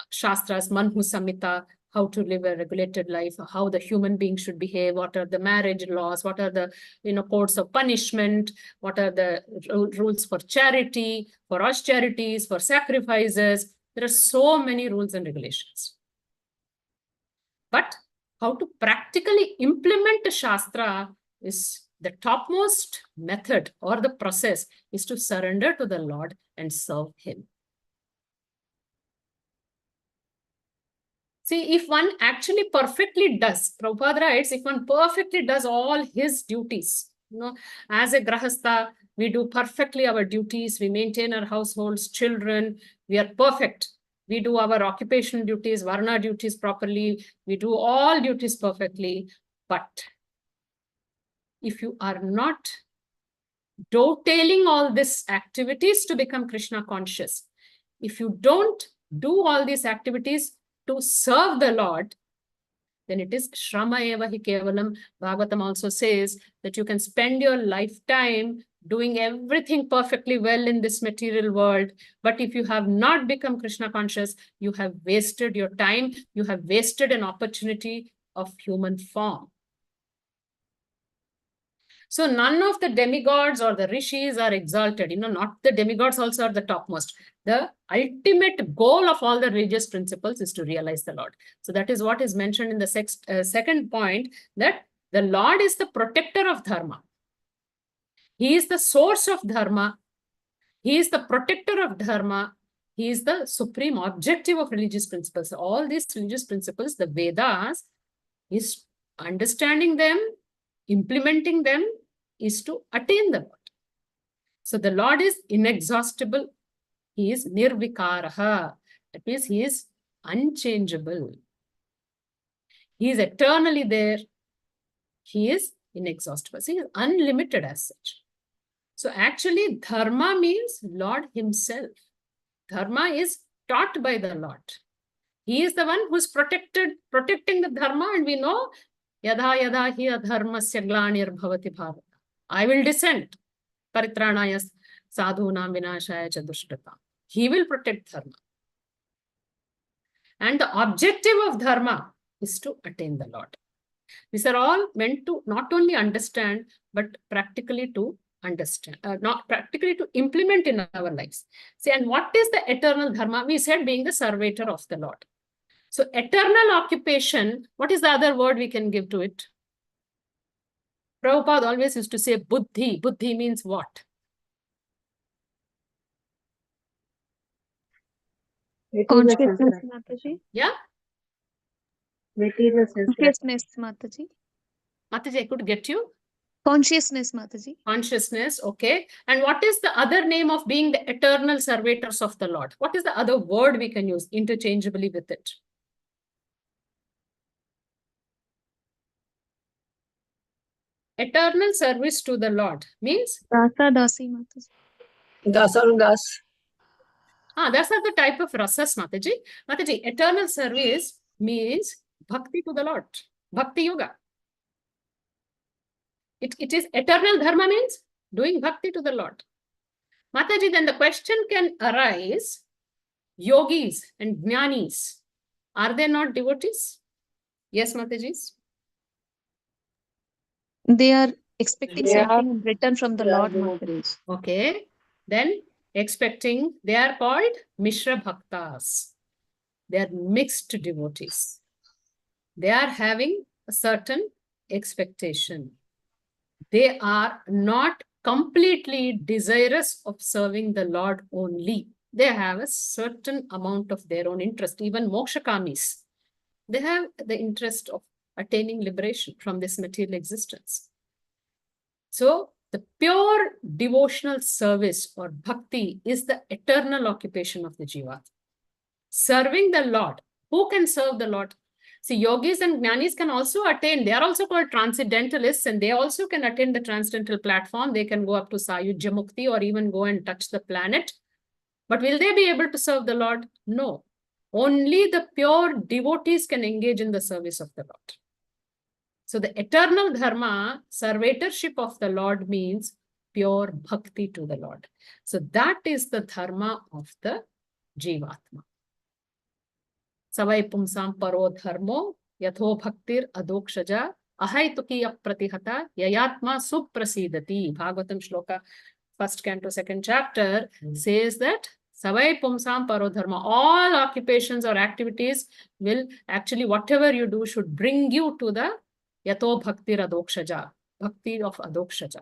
Shastras, Manhu Samhita, how to live a regulated life, how the human being should behave, what are the marriage laws, what are the, codes of punishment, what are the rules for charity, for austerities, for sacrifices. There are so many rules and regulations. But how to practically implement a Shastra is the topmost method, or the process is to surrender to the Lord and serve Him. See, if one actually perfectly does, Prabhupada writes, if one perfectly does all his duties, as a Grahastha, we do perfectly our duties, we maintain our households, children, we are perfect. We do our occupational duties, Varna duties properly, we do all duties perfectly. But if you are not dovetailing all these activities to become Krishna conscious, if you don't do all these activities to serve the Lord, then it is Shrama eva hi kevalam. Bhagavatam also says that you can spend your lifetime doing everything perfectly well in this material world. But if you have not become Krishna conscious, you have wasted your time. You have wasted an opportunity of human form. So none of the demigods or the rishis are exalted. Not the demigods also are the topmost. The ultimate goal of all the religious principles is to realize the Lord. So that is what is mentioned in the second point, that the Lord is the protector of dharma. He is the source of dharma. He is the protector of dharma. He is the supreme objective of religious principles. All these religious principles, the Vedas, is understanding them, implementing them, is to attain the Lord. So the Lord is inexhaustible. He is nirvikaraha. That means he is unchangeable. He is eternally there. He is inexhaustible. So he is unlimited as such. So actually, dharma means Lord himself. Dharma is taught by the Lord. He is the one who is protecting the dharma, and we know yadha yadha hi adharmasya glanir bhavati bharata. I will descend. Paritranaya sadhunam vinashaya cha dushtata. He will protect dharma. And the objective of dharma is to attain the Lord. These are all meant to not only understand, but practically to understand, not practically to implement in our lives. See, and what is the eternal dharma? We said being the servator of the Lord. So eternal occupation, what is the other word we can give to it? Prabhupada always used to say buddhi. Buddhi means what? Consciousness, Mataji. Yeah? Material sense. Consciousness, Mataji. Mataji, I could get you. Consciousness, Mataji. Consciousness, okay. And what is the other name of being the eternal servators of the Lord? What is the other word we can use interchangeably with it? Eternal service to the Lord means? Dasa Dasi, Mataji. Dasanudas. That's not the type of rasas, Mataji. Mataji, eternal service means bhakti to the Lord. Bhakti yoga. It is eternal dharma means doing bhakti to the Lord. Mataji, then the question can arise, yogis and jnanis, are they not devotees? Yes, Matajis? They are expecting They are- something in return from the they are Lord, Mataji. devotees. Okay. Then expecting, they are called Mishra Bhaktas. They are mixed devotees. They are having a certain expectation. They are not completely desirous of serving the Lord only. They have a certain amount of their own interest. Even mokshakamis, they have the interest of attaining liberation from this material existence. So the pure devotional service or bhakti is the eternal occupation of the jiva. Serving the Lord. Who can serve the Lord? See, yogis and jnanis can also attain. They are also called transcendentalists, and they also can attain the transcendental platform. They can go up to Sayujya Mukti or even go and touch the planet. But will they be able to serve the Lord? No. Only the pure devotees can engage in the service of the Lord. So the eternal dharma, servitorship of the Lord, means pure bhakti to the Lord. So that is the dharma of the Jivatma. Savai pumsam paro dharmo yatho bhaktir adokshaja ahaituki apratihata yayatma suprasidati. Bhagavatam shloka, 1st canto, 2nd chapter, says that Savai pumsam paro dharma, all occupations or activities will actually, whatever you do should bring you to the yato bhaktir adokshaja, bhakti of adokshaja.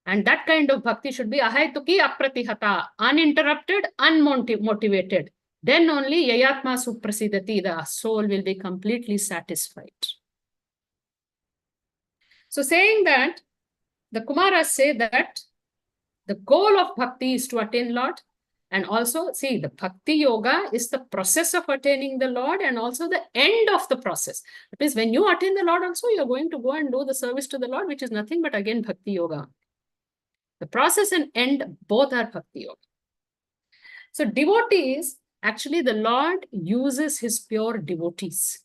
And that kind of bhakti should be ahaituki apratihata, uninterrupted, unmotivated. Then only yayatma suprasidati, the soul will be completely satisfied. So saying that, the Kumaras say that the goal of bhakti is to attain Lord. And also, see, the bhakti yoga is the process of attaining the Lord and also the end of the process. That is, when you attain the Lord also, you're going to go and do the service to the Lord, which is nothing but again bhakti yoga. The process and end, both are bhakti yoga. So devotees, actually the Lord uses his pure devotees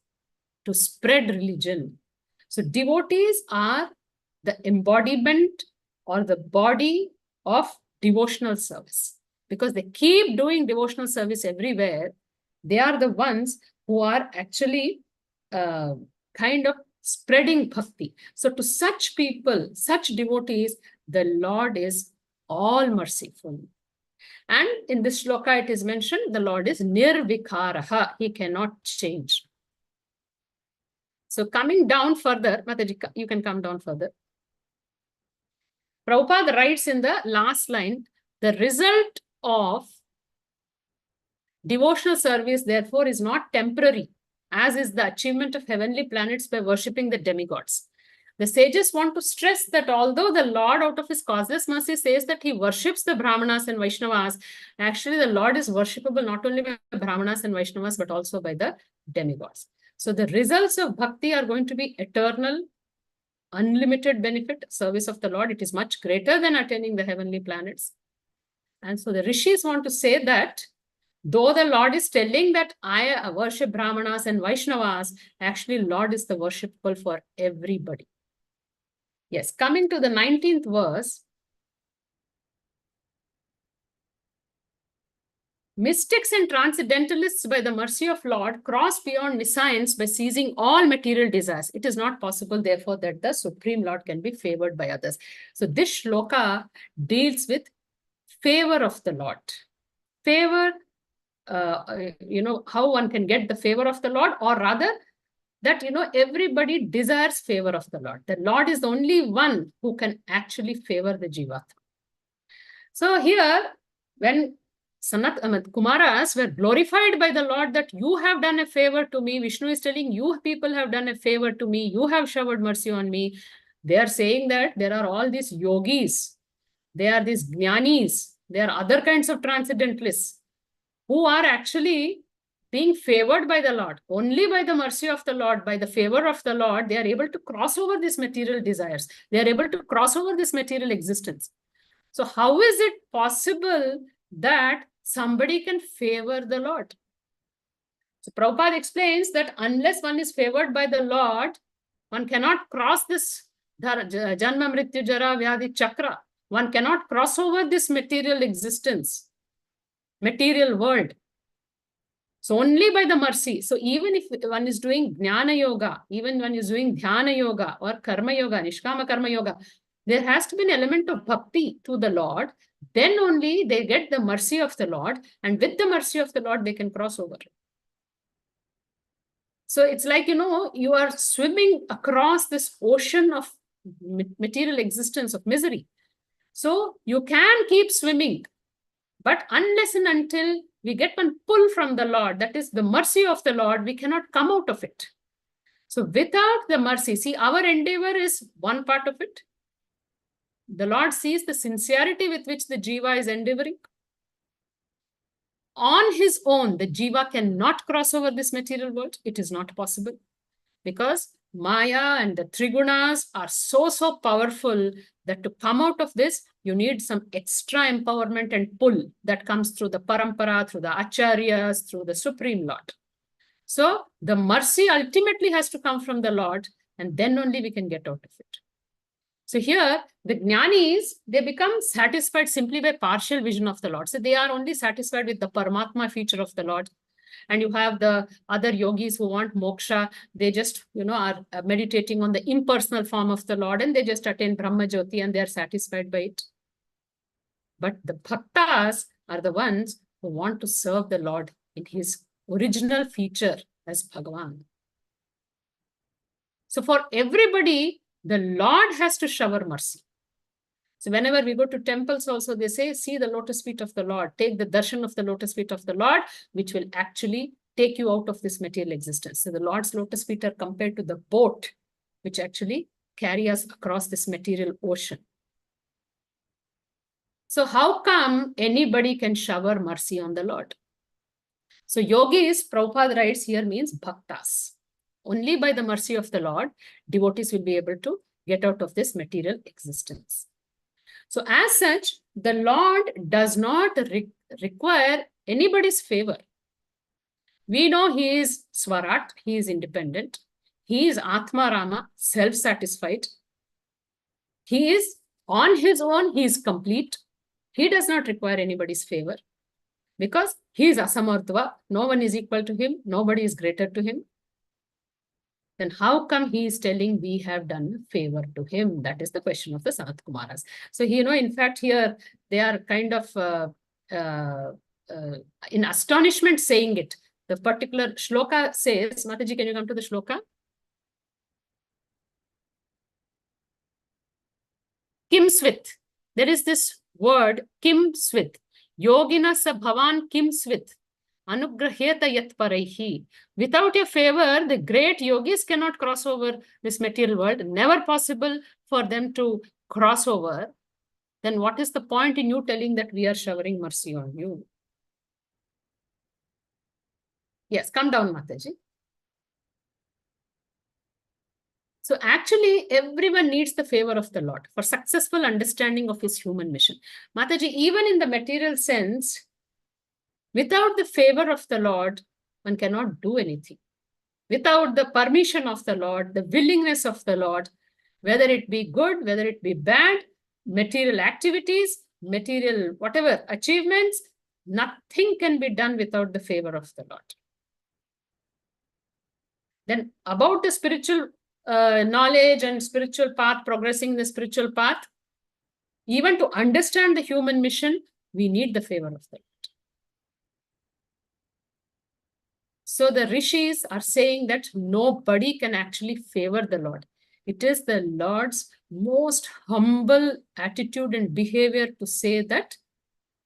to spread religion. So devotees are the embodiment or the body of devotional service. Because they keep doing devotional service everywhere, they are the ones who are actually kind of spreading bhakti. So to such people, such devotees, the Lord is all merciful. And in this shloka it is mentioned, the Lord is nirvikaraha. He cannot change. So coming down further, Mataji, you can come down further. Prabhupada writes in the last line, the result of devotional service, therefore, is not temporary, as is the achievement of heavenly planets by worshipping the demigods. The sages want to stress that although the Lord, out of his causeless mercy, says that he worships the Brahmanas and Vaishnavas, actually the Lord is worshipable not only by the Brahmanas and Vaishnavas, but also by the demigods. So the results of bhakti are going to be eternal, unlimited benefit, service of the Lord. It is much greater than attaining the heavenly planets. And so the rishis want to say that though the Lord is telling that I worship Brahmanas and Vaishnavas, actually Lord is the worshipful for everybody. Yes, coming to the 19th verse. Mystics and transcendentalists, by the mercy of Lord, cross beyond nescience by seizing all material desires. It is not possible, therefore, that the Supreme Lord can be favored by others. So this shloka deals with favor of the Lord. Favor, how one can get the favor of the Lord, or rather that, everybody desires favor of the Lord. The Lord is the only one who can actually favor the Jivatma. So here, when Kumaras were glorified by the Lord that you have done a favor to me, Vishnu is telling you people have done a favor to me, you have showered mercy on me. They are saying that there are all these yogis, there are these jnanis, there are other kinds of transcendentalists who are actually being favored by the Lord. Only by the mercy of the Lord, by the favor of the Lord, they are able to cross over these material desires. They are able to cross over this material existence. So how is it possible that somebody can favor the Lord? So Prabhupada explains that unless one is favored by the Lord, one cannot cross this Janma Mrityu Jara Vyadhi Chakra. One cannot cross over this material existence, material world. So only by the mercy. So even if one is doing Jnana Yoga, even one is doing Dhyana Yoga or Karma Yoga, Nishkama Karma Yoga, there has to be an element of bhakti to the Lord. Then only they get the mercy of the Lord. And with the mercy of the Lord, they can cross over. So it's like, you are swimming across this ocean of material existence, of misery. So you can keep swimming. But unless and until we get one pull from the Lord, that is the mercy of the Lord, we cannot come out of it. So without the mercy, see, our endeavor is one part of it. The Lord sees the sincerity with which the jiva is endeavoring. on his own, the jiva cannot cross over this material world. It is not possible, because Maya and the Trigunas are so powerful that to come out of this, you need some extra empowerment and pull that comes through the parampara, through the acharyas, through the Supreme Lord. So the mercy ultimately has to come from the Lord, and then only we can get out of it. So here, the jnanis, they become satisfied simply by partial vision of the Lord. So they are only satisfied with the Paramatma feature of the Lord. And you have the other yogis who want moksha. They just, are meditating on the impersonal form of the Lord, and they just attain Brahma Jyoti and they are satisfied by it. But the bhaktas are the ones who want to serve the Lord in his original feature as Bhagavan. So for everybody, the Lord has to shower mercy. So whenever we go to temples also, they say, see the lotus feet of the Lord, take the darshan of the lotus feet of the Lord, which will actually take you out of this material existence. So the Lord's lotus feet are compared to the boat, which actually carry us across this material ocean. So how come anybody can shower mercy on the Lord? So yogis, Prabhupada writes here, means bhaktas. Only by the mercy of the Lord, devotees will be able to get out of this material existence. So as such, the Lord does not require anybody's favor. We know he is Swarat, he is independent. He is Atma Rama, self-satisfied. He is on his own, he is complete. He does not require anybody's favor because he is Asamardva. No one is equal to him. Nobody is greater to him. Then how come he is telling we have done favor to him? That is the question of the Sanat Kumaras. So, in fact, here they are kind of in astonishment saying it. The particular shloka says, Mataji, can you come to the shloka? Kim Swith. There is this word, Kim Swith. Yogina sa bhavan Kim Swith. Anugraheta yat paraihi. Without your favor, the great yogis cannot cross over this material world. Never possible for them to cross over. Then what is the point in you telling that we are showering mercy on you? Yes, come down, Mataji. So actually, everyone needs the favor of the Lord for successful understanding of his human mission. Mataji, even in the material sense, without the favor of the Lord, one cannot do anything. Without the permission of the Lord, the willingness of the Lord, whether it be good, whether it be bad, material activities, material whatever achievements, nothing can be done without the favor of the Lord. Then about the spiritual knowledge and spiritual path, progressing the spiritual path, even to understand the human mission, we need the favor of the Lord. So the rishis are saying that nobody can actually favor the Lord. It is the Lord's most humble attitude and behavior to say that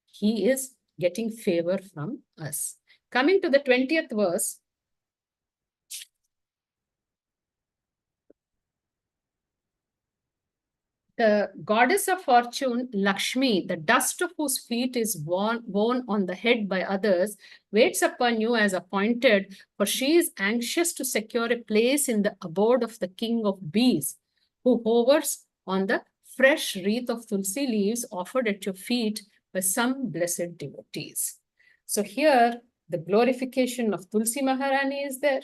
he is getting favor from us. Coming to the 20th verse, the goddess of fortune, Lakshmi, the dust of whose feet is worn on the head by others, waits upon you as appointed, for she is anxious to secure a place in the abode of the king of bees, who hovers on the fresh wreath of tulsi leaves offered at your feet by some blessed devotees. So here, the glorification of Tulsi Maharani is there.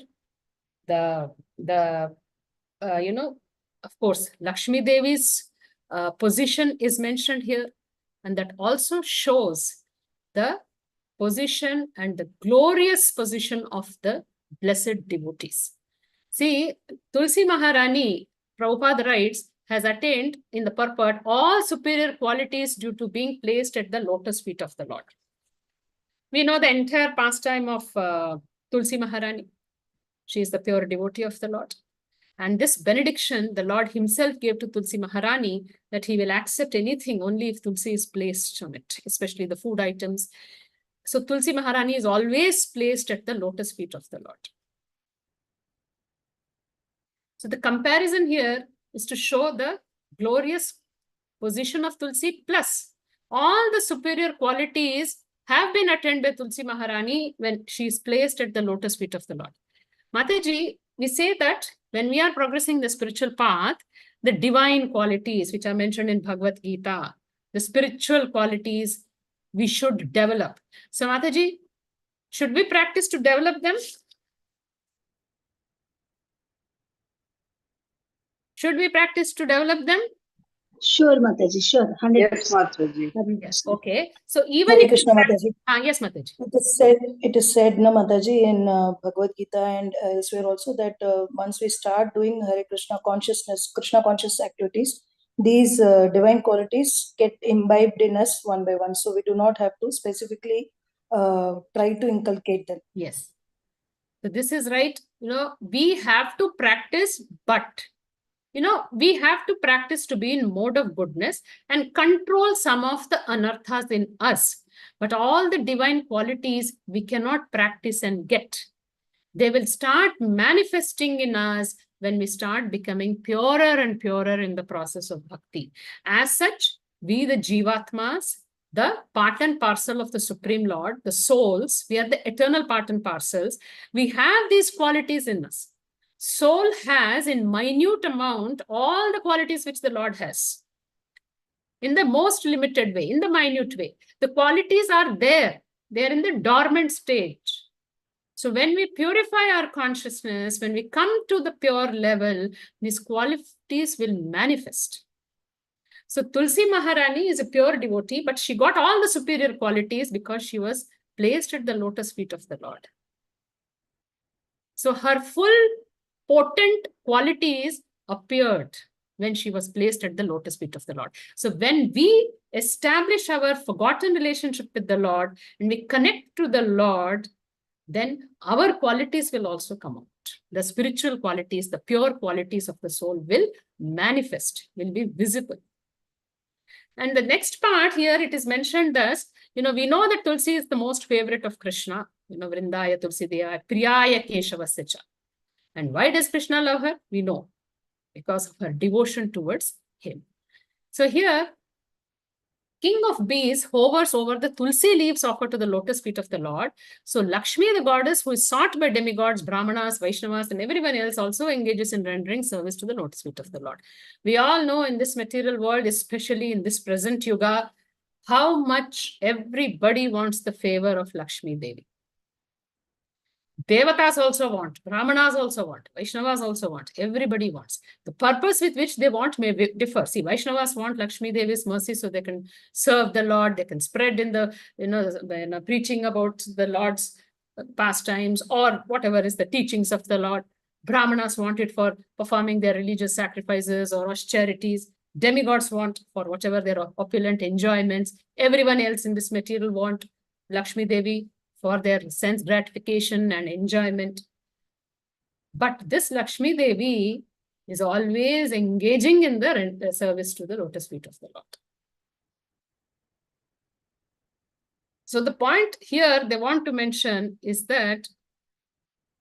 Of course, Lakshmi Devi's position is mentioned here, and that also shows the position and the glorious position of the blessed devotees. See, Tulsi Maharani, Prabhupada writes, has attained in the purport all superior qualities due to being placed at the lotus feet of the Lord. We know the entire pastime of Tulsi Maharani. She is the pure devotee of the Lord. And this benediction, the Lord himself gave to Tulsi Maharani, that he will accept anything only if Tulsi is placed on it, especially the food items. So Tulsi Maharani is always placed at the lotus feet of the Lord. So the comparison here is to show the glorious position of Tulsi plus all the superior qualities have been attained by Tulsi Maharani when she is placed at the lotus feet of the Lord. Mataji, we say that when we are progressing the spiritual path, the divine qualities which are mentioned in Bhagavad Gita, the spiritual qualities we should develop. So Mataji, should we practice to develop them? Should we practice to develop them? Sure, Mataji, sure. 100%. Yes, Mataji. Yes. Okay. So even Hare if Krishna, Mataji. yes, Mataji. It is said, no, Mataji, in Bhagavad Gita and elsewhere also that once we start doing Hare Krishna consciousness, Krishna conscious activities, these divine qualities get imbibed in us one by one. So we do not have to specifically try to inculcate them. Yes. So this is right. We have to practice, but we have to practice to be in mode of goodness and control some of the anarthas in us. But all the divine qualities we cannot practice and get. They will start manifesting in us when we start becoming purer and purer in the process of bhakti. As such, we the Jivatmas, the part and parcel of the Supreme Lord, the souls, we are the eternal part and parcels. We have these qualities in us. Soul has in minute amount all the qualities which the Lord has. In the most limited way, in the minute way. The qualities are there. They are in the dormant stage. So when we purify our consciousness, when we come to the pure level, these qualities will manifest. So Tulsi Maharani is a pure devotee, but she got all the superior qualities because she was placed at the lotus feet of the Lord. So her full potent qualities appeared when she was placed at the lotus feet of the Lord. So when we establish our forgotten relationship with the Lord and we connect to the Lord, then our qualities will also come out. The spiritual qualities, the pure qualities of the soul will manifest, will be visible. And the next part here, it is mentioned thus, we know that Tulsi is the most favorite of Krishna, Vrindaya Tulsi Deya, Priyaya Keshavasya. And why does Krishna love her? We know, because of her devotion towards him. So here, King of Bees hovers over the Tulsi leaves offered to the lotus feet of the Lord. So Lakshmi, the goddess who is sought by demigods, Brahmanas, Vaishnavas, and everyone else also engages in rendering service to the lotus feet of the Lord. We all know in this material world, especially in this present yuga, how much everybody wants the favor of Lakshmi Devi. Devatas also want, Brahmanas also want, Vaishnavas also want, everybody wants. The purpose with which they want may differ. See, Vaishnavas want Lakshmi Devi's mercy so they can serve the Lord, they can spread in the, preaching about the Lord's pastimes or whatever is the teachings of the Lord. Brahmanas want it for performing their religious sacrifices or austerities. Demigods want for whatever their opulent enjoyments. Everyone else in this material want Lakshmi Devi for their sense gratification and enjoyment. But this Lakshmi Devi is always engaging in the service to the lotus feet of the Lord. So the point here they want to mention is that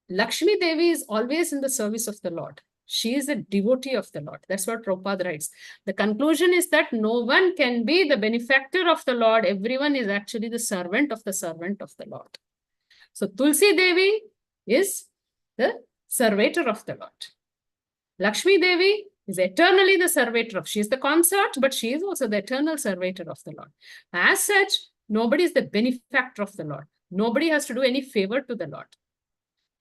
Lakshmi Devi is always in the service of the Lord. She is a devotee of the Lord. That's what Prabhupada writes. The conclusion is that no one can be the benefactor of the Lord. Everyone is actually the servant of the Lord. So Tulsi Devi is the servitor of the Lord. Lakshmi Devi is eternally the servitor of. She is the consort, but she is also the eternal servitor of the Lord. As such, nobody is the benefactor of the Lord. Nobody has to do any favor to the Lord.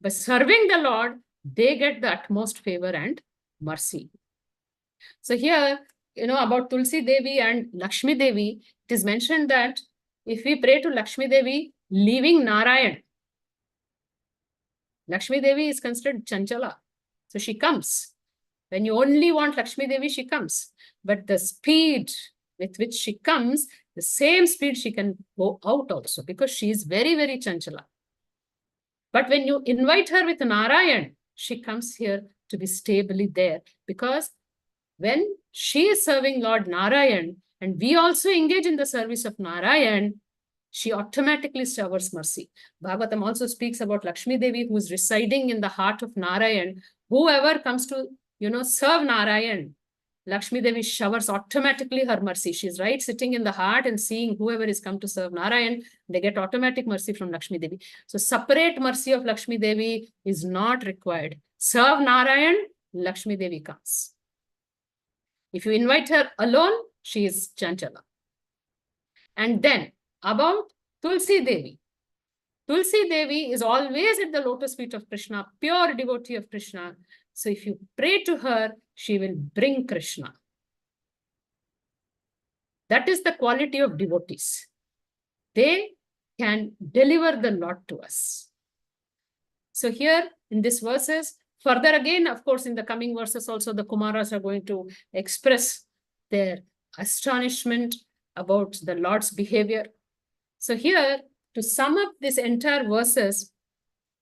By serving the Lord, they get the utmost favor and mercy. So here, about Tulsi Devi and Lakshmi Devi, it is mentioned that if we pray to Lakshmi Devi, leaving Narayan, Lakshmi Devi is considered Chanchala. So she comes. When you only want Lakshmi Devi, she comes. But the speed with which she comes, the same speed she can go out also because she is very, very Chanchala. But when you invite her with Narayan, she comes here to be stably there because when she is serving Lord Narayan and we also engage in the service of Narayan, she automatically showers mercy. Bhagavatam also speaks about Lakshmi Devi who is residing in the heart of Narayan. Whoever comes to, serve Narayan, Lakshmi Devi showers automatically her mercy. She's right sitting in the heart and seeing whoever is come to serve Narayan, they get automatic mercy from Lakshmi Devi. So separate mercy of Lakshmi Devi is not required. Serve Narayan, Lakshmi Devi comes. If you invite her alone, she is Chanchala. And then about Tulsi Devi. Tulsi Devi is always at the lotus feet of Krishna, pure devotee of Krishna. So if you pray to her, she will bring Krishna. That is the quality of devotees. They can deliver the Lord to us. So here in these verses, further again, of course, in the coming verses also, the Kumaras are going to express their astonishment about the Lord's behavior. So here, to sum up this entire verses,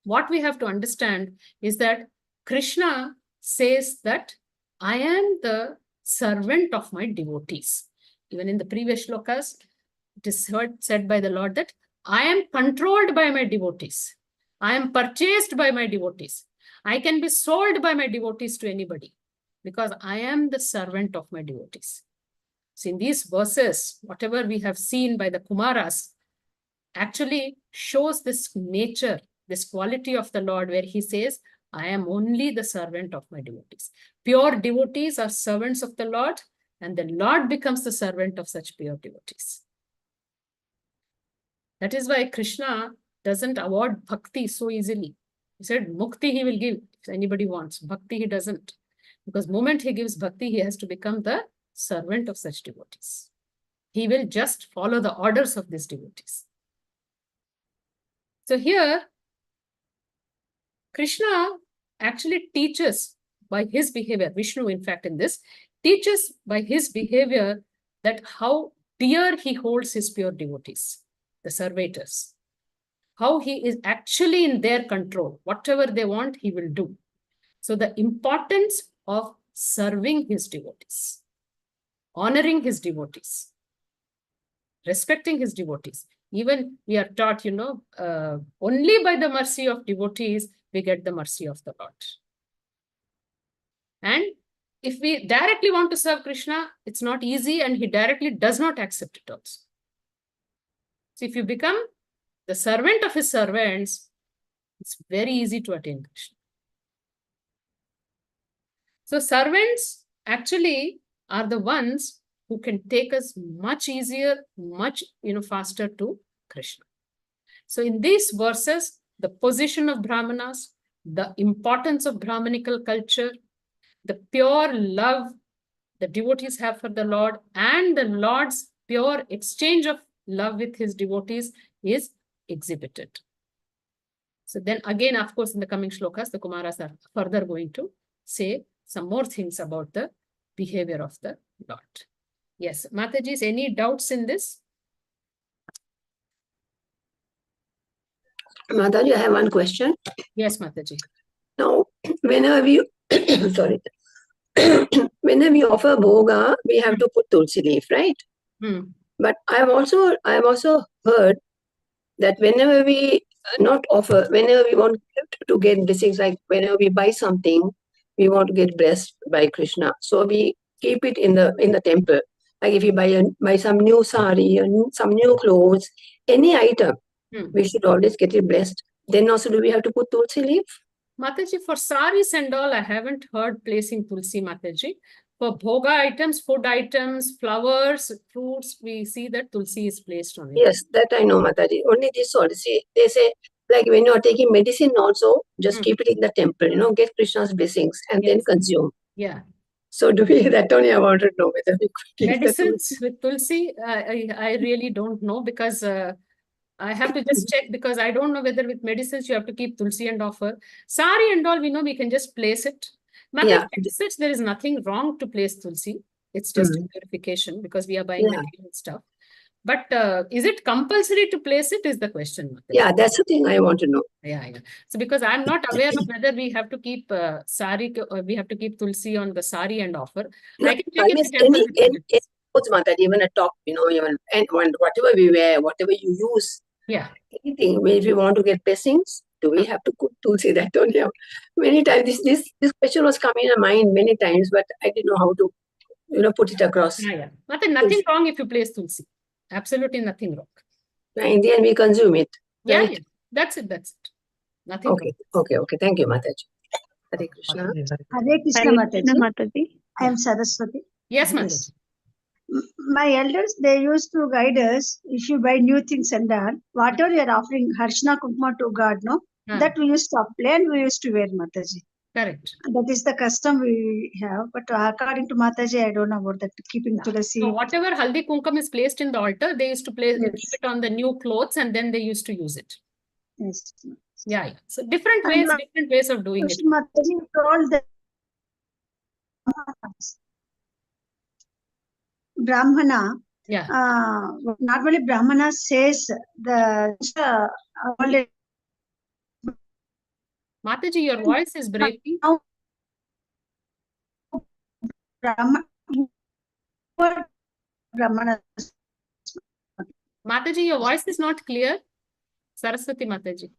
what we have to understand is that Krishna says that I am the servant of my devotees. Even in the previous shlokas, it is said by the Lord that I am controlled by my devotees. I am purchased by my devotees. I can be sold by my devotees to anybody because I am the servant of my devotees. So in these verses, whatever we have seen by the Kumaras actually shows this nature, this quality of the Lord where he says, I am only the servant of my devotees. Pure devotees are servants of the Lord, and the Lord becomes the servant of such pure devotees. That is why Krishna doesn't award bhakti so easily. He said, mukti he will give if anybody wants. Bhakti he doesn't. Because the moment he gives bhakti, he has to become the servant of such devotees. He will just follow the orders of these devotees. So here, Krishna actually teaches by his behavior, Vishnu in fact in this, teaches by his behavior that how dear he holds his pure devotees, the servitors. How he is actually in their control. Whatever they want, he will do. So the importance of serving his devotees, honoring his devotees, respecting his devotees. Even we are taught, only by the mercy of devotees, we get the mercy of the Lord. And if we directly want to serve Krishna, it's not easy, and he directly does not accept it also. So if you become the servant of his servants, it's very easy to attain Krishna. So servants actually are the ones who can take us much easier, much faster to Krishna. So in these verses, the position of Brahmanas, the importance of Brahmanical culture, the pure love the devotees have for the Lord, and the Lord's pure exchange of love with his devotees is exhibited. So then again, of course, in the coming shlokas, the Kumaras are further going to say some more things about the behavior of the Lord. Yes, Mataji, any doubts in this? Mataji, I have one question. Yes, Mataji. Now, whenever we, sorry, whenever we offer bhoga, we have to put tulsi leaf, right? But I've also heard that whenever we not offer, whenever we want to get blessings, like whenever we buy something, we want to get blessed by Krishna. So we keep it in the temple. Like if you buy some new sari, some new clothes, any item, we should always get it blessed. Then also, do we have to put tulsi leaf? Mataji, for saris and all, I haven't heard placing tulsi, Mataji. For bhoga items, food items, flowers, fruits, we see that tulsi is placed on it. Yes, that I know, Mataji. Only this all. See, they say, like when you are taking medicine also, just keep it in the temple, get Krishna's blessings and then consume. Yeah. So do we, that only I want to know whether we could keep medicines with tulsi, I really don't know, because I have to just check, because I don't know whether with medicines you have to keep tulsi and offer. Sari and all, we know we can just place it. Matter such, there is nothing wrong to place tulsi. It's just a purification, because we are buying material stuff. But is it compulsory to place it is the question. Mataji. Yeah, that's the thing I want to know. Yeah. So because I'm not aware of whether we have to keep sari, or we have to keep tulsi on the sari and offer. No, I can check in the temple. Even a top, even and whatever we wear, whatever you use. Yeah. Anything. If we want to get blessings, do we have to put tulsi? That only many times this question was coming in my mind many times, but I didn't know how to put it across. Yeah. Nothing wrong if you place tulsi. Absolutely nothing wrong. In the end, we consume it. Right? Yeah. That's it. Nothing Okay. wrong. Okay. Thank you, Mataji. Hare Krishna. Hare Krishna Mataji. I am Saraswati. Yes, Mataji. My elders, they used to guide us if you buy new things and all, whatever you are offering Harshna Kumma to God, no, that we used to apply and we used to wear, Mataji. Correct. That is the custom we have. But according to Mataji, I don't know about that, keeping tulasi. So whatever haldi kunkam is placed in the altar, they used to keep it on the new clothes and then they used to use it. Yes. Yeah. So different ways of doing it. Mataji told the Brahmana. Yeah. Normally Brahmana says the Mataji, your voice is breaking. Mataji, your voice is not clear. Saraswati Mataji.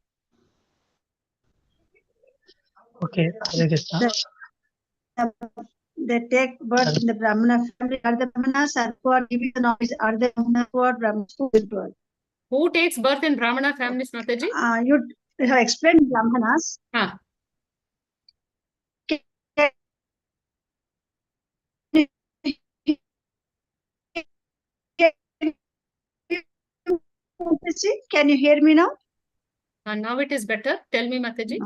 Okay, Hare Krishna. They take birth in the Brahmana family. Are the Brahmanas who are giving the knowledge? Are the Brahmanas who are Brahmanas? Who takes birth in Brahmana families, Mataji? You have explained Brahmanas. Can you hear me now? Now it is better. Tell me, Mataji.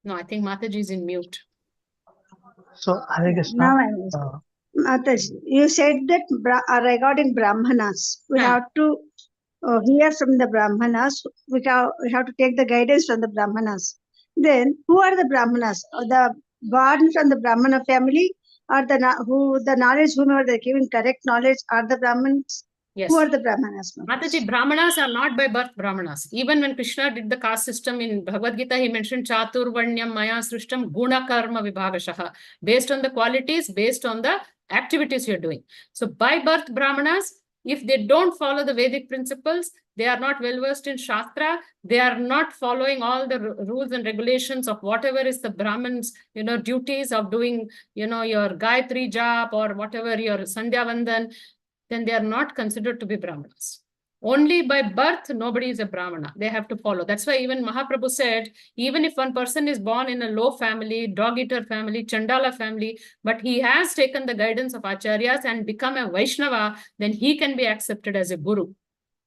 No, I think Mataji is in mute. So, Hare Krishna. Now I am. Mataji, you said that regarding Brahmanas, we have to hear from the Brahmanas. We have to take the guidance from the Brahmanas. Then, who are the Brahmanas? The born from the Brahmana family, or the knowledge, whomever they're giving correct knowledge, are the Brahmins? Yes. Who are the Brahmanas? Mataji, Brahmanas are not by birth Brahmanas. Even when Krishna did the caste system in Bhagavad Gita, he mentioned Chaturvanyam Maya Srishtam Guna Karma Vibhagashaha. Based on the qualities, based on the activities you're doing. So by birth Brahmanas, if they don't follow the Vedic principles, they are not well versed in Shastra, they are not following all the rules and regulations of whatever is the Brahmins, duties of doing, your Gayatri Jap or whatever your Sandhya Vandan, then they are not considered to be Brahmanas. Only by birth, nobody is a Brahmana. They have to follow. That's why even Mahaprabhu said, even if one person is born in a low family, dog-eater family, Chandala family, but he has taken the guidance of Acharyas and become a Vaishnava, then he can be accepted as a Guru.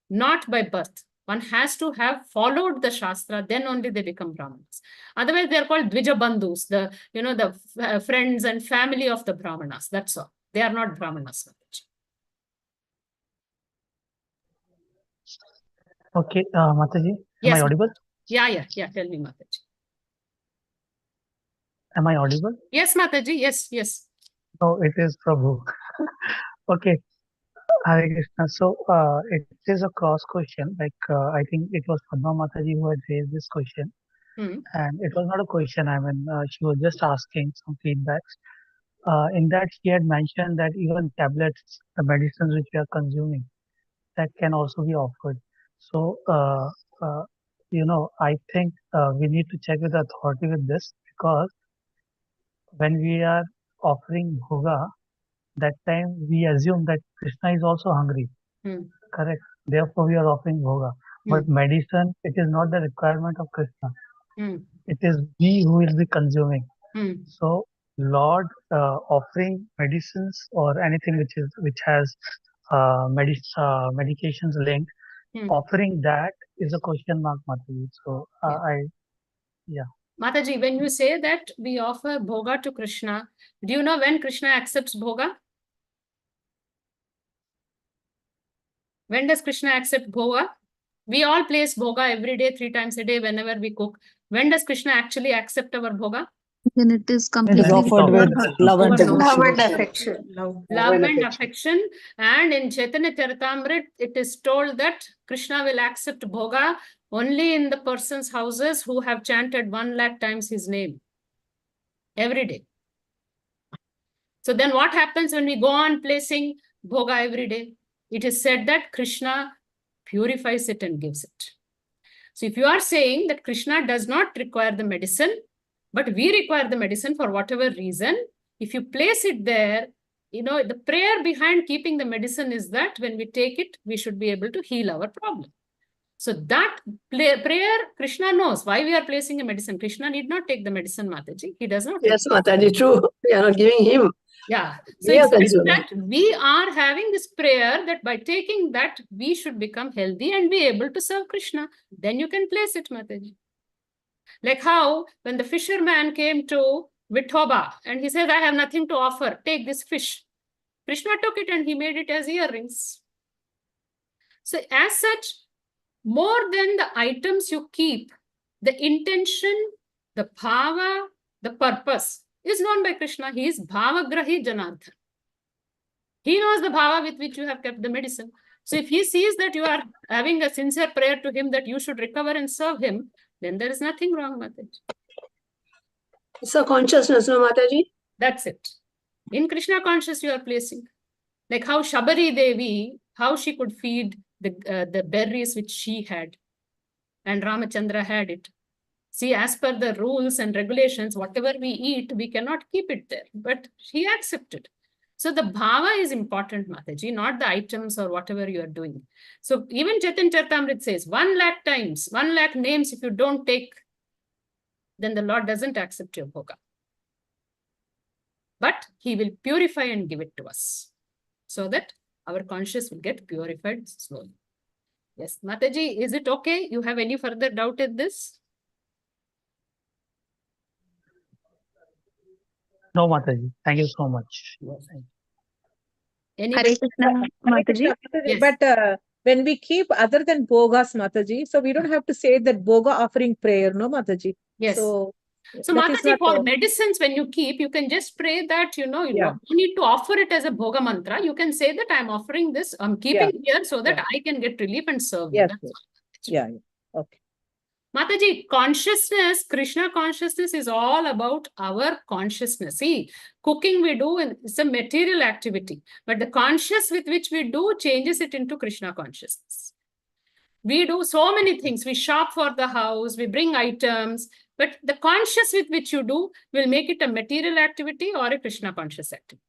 Not by birth. One has to have followed the Shastra, then only they become Brahmanas. Otherwise, they are called Dvija Bandhus, the friends and family of the Brahmanas. That's all. They are not Brahmanas. Okay, Mataji, am I audible? Yeah. Tell me, Mataji. Am I audible? Yes, Mataji. Yes. No, it is Prabhu. Okay, Hare Krishna. So, it is a cross question. I think it was Padma Mataji who had raised this question. And it was not a question. She was just asking some feedbacks. In that, she had mentioned that even tablets, the medicines which we are consuming, that can also be offered. So, I think we need to check with the authority with this, because when we are offering bhoga, that time we assume that Krishna is also hungry. Correct. Therefore, we are offering bhoga. But medicine, it is not the requirement of Krishna. It is we who will be consuming. So, Lord offering medicines or anything which has medications linked, offering that is a question mark, Mataji. So Mataji, when you say that we offer bhoga to Krishna, do you know when Krishna accepts bhoga? When does Krishna accept bhoga? We all place bhoga every day, 3 times a day, whenever we cook. When does Krishna actually accept our bhoga? When it is completely offered with love and devotion. Love and affection. And in Chaitanya Charitamrita, it is told that Krishna will accept bhoga only in the person's houses who have chanted 1 lakh times his name every day. So then what happens when we go on placing bhoga every day? It is said that Krishna purifies it and gives it. So if you are saying that Krishna does not require the medicine, But we require the medicine for whatever reason. If you place it there, the prayer behind keeping the medicine is that when we take it, we should be able to heal our problem. So that prayer, Krishna knows why we are placing a medicine. Krishna need not take the medicine, Mataji. He does not. Yes, Mataji, true. We are not giving him. Yeah. So We are it's just consuming. that we are having this prayer that by taking that, we should become healthy and be able to serve Krishna. Then you can place it, Mataji. Like how when the fisherman came to Vithoba and he said, I have nothing to offer, take this fish. Krishna took it and he made it as earrings. So as such, more than the items you keep, the intention, the bhava, the purpose is known by Krishna. He is bhavagrahi Janardhan. He knows the bhava with which you have kept the medicine. So if he sees that you are having a sincere prayer to him that you should recover and serve him, then there is nothing wrong, Mataji. So consciousness, no, Mataji? That's it. In Krishna conscious you are placing. Like how Shabari Devi, how she could feed the berries which she had. And Ramachandra had it. See, as per the rules and regulations, whatever we eat, we cannot keep it there. But he accepted. So the bhava is important, Mataji, not the items or whatever you are doing. So even Chaitanya Charitamrita says, 1 lakh times, 1 lakh names, if you don't take, then the Lord doesn't accept your bhoga. But he will purify and give it to us so that our conscience will get purified slowly. Yes, Mataji, is it okay? You have any further doubt in this? No, Mataji. Thank you so much. Yes. Hare Krishna, Mataji. Yes. But when we keep other than bhogas, Mataji, so we don't have to say that bhoga offering prayer, no, Mataji? Yes. So Mataji, for medicines, when you keep, you can just pray that, you don't need to offer it as a bhoga mantra. You can say that I'm offering this, I'm keeping here so that I can get relief and serve you. Yeah. Okay. Mataji, consciousness, Krishna consciousness is all about our consciousness. See, cooking we do, and it's a material activity, but the conscious with which we do changes it into Krishna consciousness. We do so many things. We shop for the house, we bring items, but the conscious with which you do will make it a material activity or a Krishna conscious activity.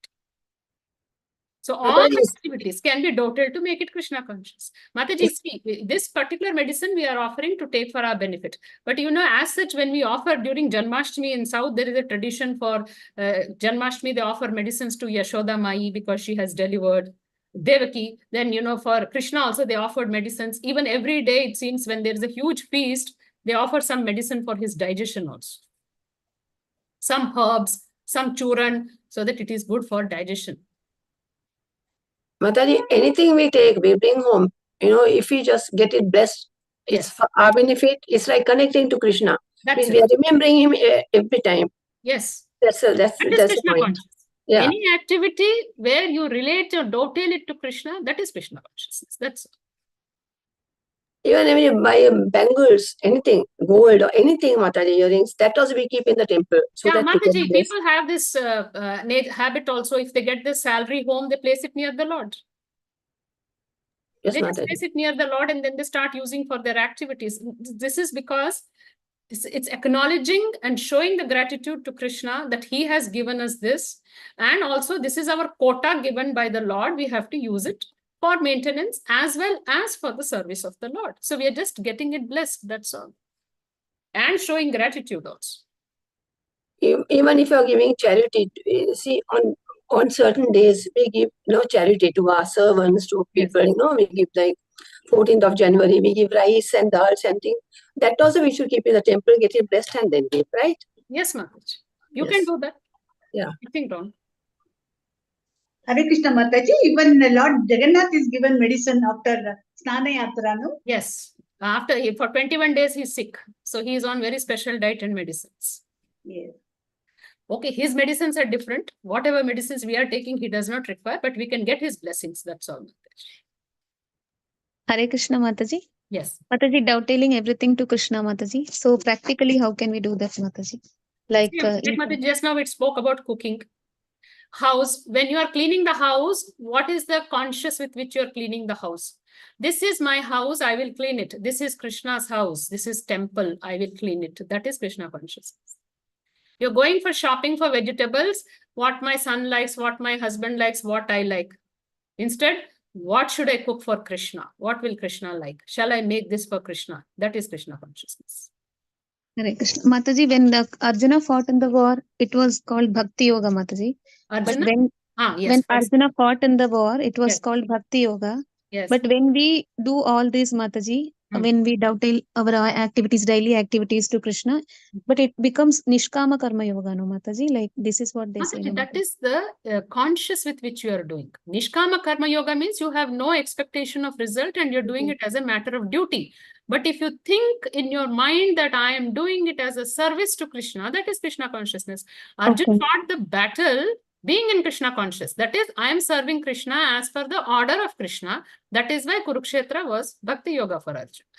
So all activities can be doted to make it Krishna conscious. Mataji, see, this particular medicine we are offering to take for our benefit. But as such, when we offer during Janmashtami in South, there is a tradition for Janmashtami, they offer medicines to Yashoda Mai because she has delivered. Devaki, then, for Krishna also, they offered medicines. Even every day, it seems, when there is a huge feast, they offer some medicine for his digestion also. Some herbs, some churan, so that it is good for digestion. Mataji, anything we take, we bring home. If we just get it blessed, it's for our benefit. It's like connecting to Krishna. We are remembering him every time. Yes. That's Krishna the point. consciousness. Yeah. Any activity where you relate or dovetail it to Krishna, that is Krishna consciousness. That's all. Even when you buy bangles, anything, gold or anything, Mataji, earrings, that also we keep in the temple. So that Mataji, people have this habit also. If they get the salary home, they place it near the Lord. Yes, they just Mataji. place it near the Lord and then they start using for their activities. This is because it's acknowledging and showing the gratitude to Krishna that he has given us this. And also this is our quota given by the Lord. We have to use it for maintenance as well as for the service of the Lord. So we are just getting it blessed, that's all. And showing gratitude also. Even if you are giving charity, see, on certain days, we give charity to our servants, to people, we give like 14th of January, we give rice and dal and things. That also we should keep in the temple, get it blessed and then give, right? Yes, Mataji. You can do that. Yeah. Nothing wrong. Hare Krishna Mataji, even Lord Jagannath is given medicine after Snana Yatra, no? Yes. For 21 days he's sick. So he is on very special diet and medicines. Yes. Okay, his medicines are different. Whatever medicines we are taking, he does not require, but we can get his blessings. That's all. Hare Krishna Mataji. Yes. Mataji, dovetailing everything to Krishna Mataji. So practically, how can we do that, Mataji? Like Mataji, just now it spoke about cooking. House, when you are cleaning the house, what is the conscious with which you are cleaning the house? This is my house, I will clean it. This is Krishna's house. This is temple, I will clean it. That is Krishna consciousness. You're going for shopping for vegetables, what my son likes, what my husband likes, what I like. Instead, what should I cook for Krishna? What will Krishna like? Shall I make this for Krishna? That is Krishna consciousness. Hare Krishna. Mataji, when Arjuna fought in the war, it was called Bhakti Yoga, Mataji. Arjuna? But Yes, when Arjuna fought in the war, it was yes. called Bhakti Yoga. Yes. But when we do all this, Mataji, when we dovetail our activities, daily activities to Krishna, but it becomes Nishkama Karma Yoga, no, Mataji? Like, this is what they say. Mataji, No, that Mataji. is the conscious with which you are doing. Nishkama Karma Yoga means you have no expectation of result and you're doing it as a matter of duty. But if you think in your mind that I am doing it as a service to Krishna, that is Krishna consciousness. Arjuna fought the battle being in Krishna conscious. That is, I am serving Krishna as per the order of Krishna. That is why Kurukshetra was Bhakti Yoga for Arjuna.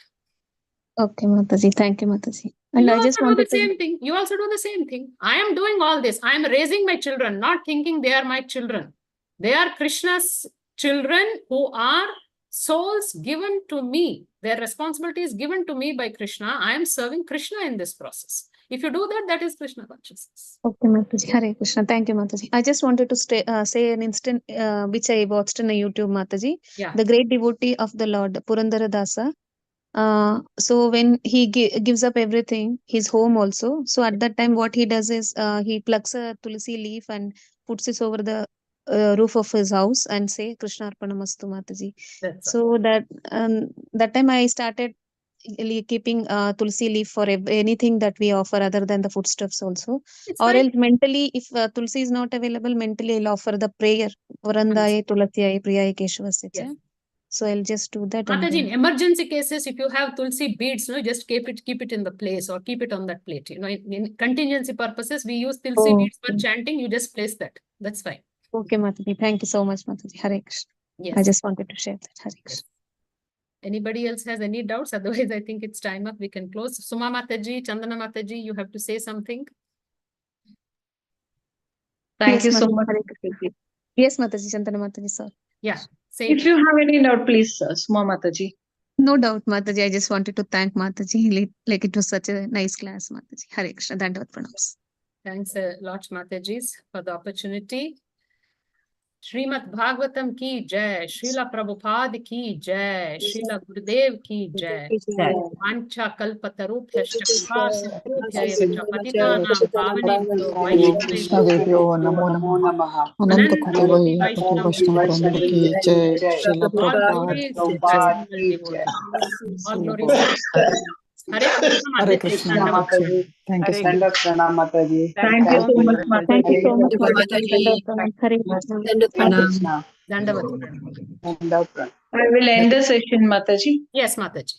Okay, Mataji. Thank you, Mataji. And You I just also do wanted the to... same thing. You also do the same thing. I am doing all this. I am raising my children, not thinking they are my children. They are Krishna's children who are souls given to me. Their responsibility is given to me by Krishna. I am serving Krishna in this process. If you do that, that is Krishna consciousness. Okay, Mataji. Hare Krishna. Thank you, Mataji. I just wanted to say an instant which I watched in a YouTube, Mataji. Yeah. The great devotee of the Lord, Purandara Dasa. So when he gives up everything, his home also. So at that time, what he does is he plucks a tulsi leaf and puts it over the roof of his house and say Krishna Arpanamastu, Mataji. So that time I started keeping tulsi leaf for anything that we offer other than the foodstuffs also. Or else mentally, if tulsi is not available, mentally I'll offer the prayer. Varandaye Tulasiyaye Priyaye Keshvasya. Yes. So I'll just do that. Mataji, in emergency cases, if you have tulsi beads, just keep it in the place or keep it on that plate. In contingency purposes, we use tulsi beads for chanting. You just place that. That's fine. Okay, Mataji. Thank you so much, Mataji. Hare Krishna. Yes. I just wanted to share that. Hare Krishna. Anybody else has any doubts? Otherwise, I think it's time up. We can close. Suma Mataji, Chandana Mataji, you have to say something. Thank you so Mataji. much. Hare Krishna. Yes, Mataji. Chandana Mataji, sir. Yeah. Say If you have any doubt, please, Suma Mataji. No doubt, Mataji. I just wanted to thank Mataji. Like it was such a nice class, Mataji. Hare Krishna. Dandavat pranams. Thanks a lot, Matajis, for the opportunity. Srimad Bhagavatam ki jai, Srila Prabhupada ki jai, Srila Gurudev ki jai. Vancha kalpatarubhyascha kripa sindhubhya patitanam pavanebhyo Krishna vaishnavebhyo Vedyo Namo Namaha Ananta Koti Vaishnava Ki Jai Srila all Prabhupada glories to the single devotee. All glories to Hare Krishna, Hare Krishna Mataji. Thank you so much. Pranam Mataji. Thank you so much, Mataji. Thank you so much, Mataji. Mataji. Hare Krishna. Dandavat pranam. Dandavat pranam. I will end the session, Mataji. Yes, Mataji.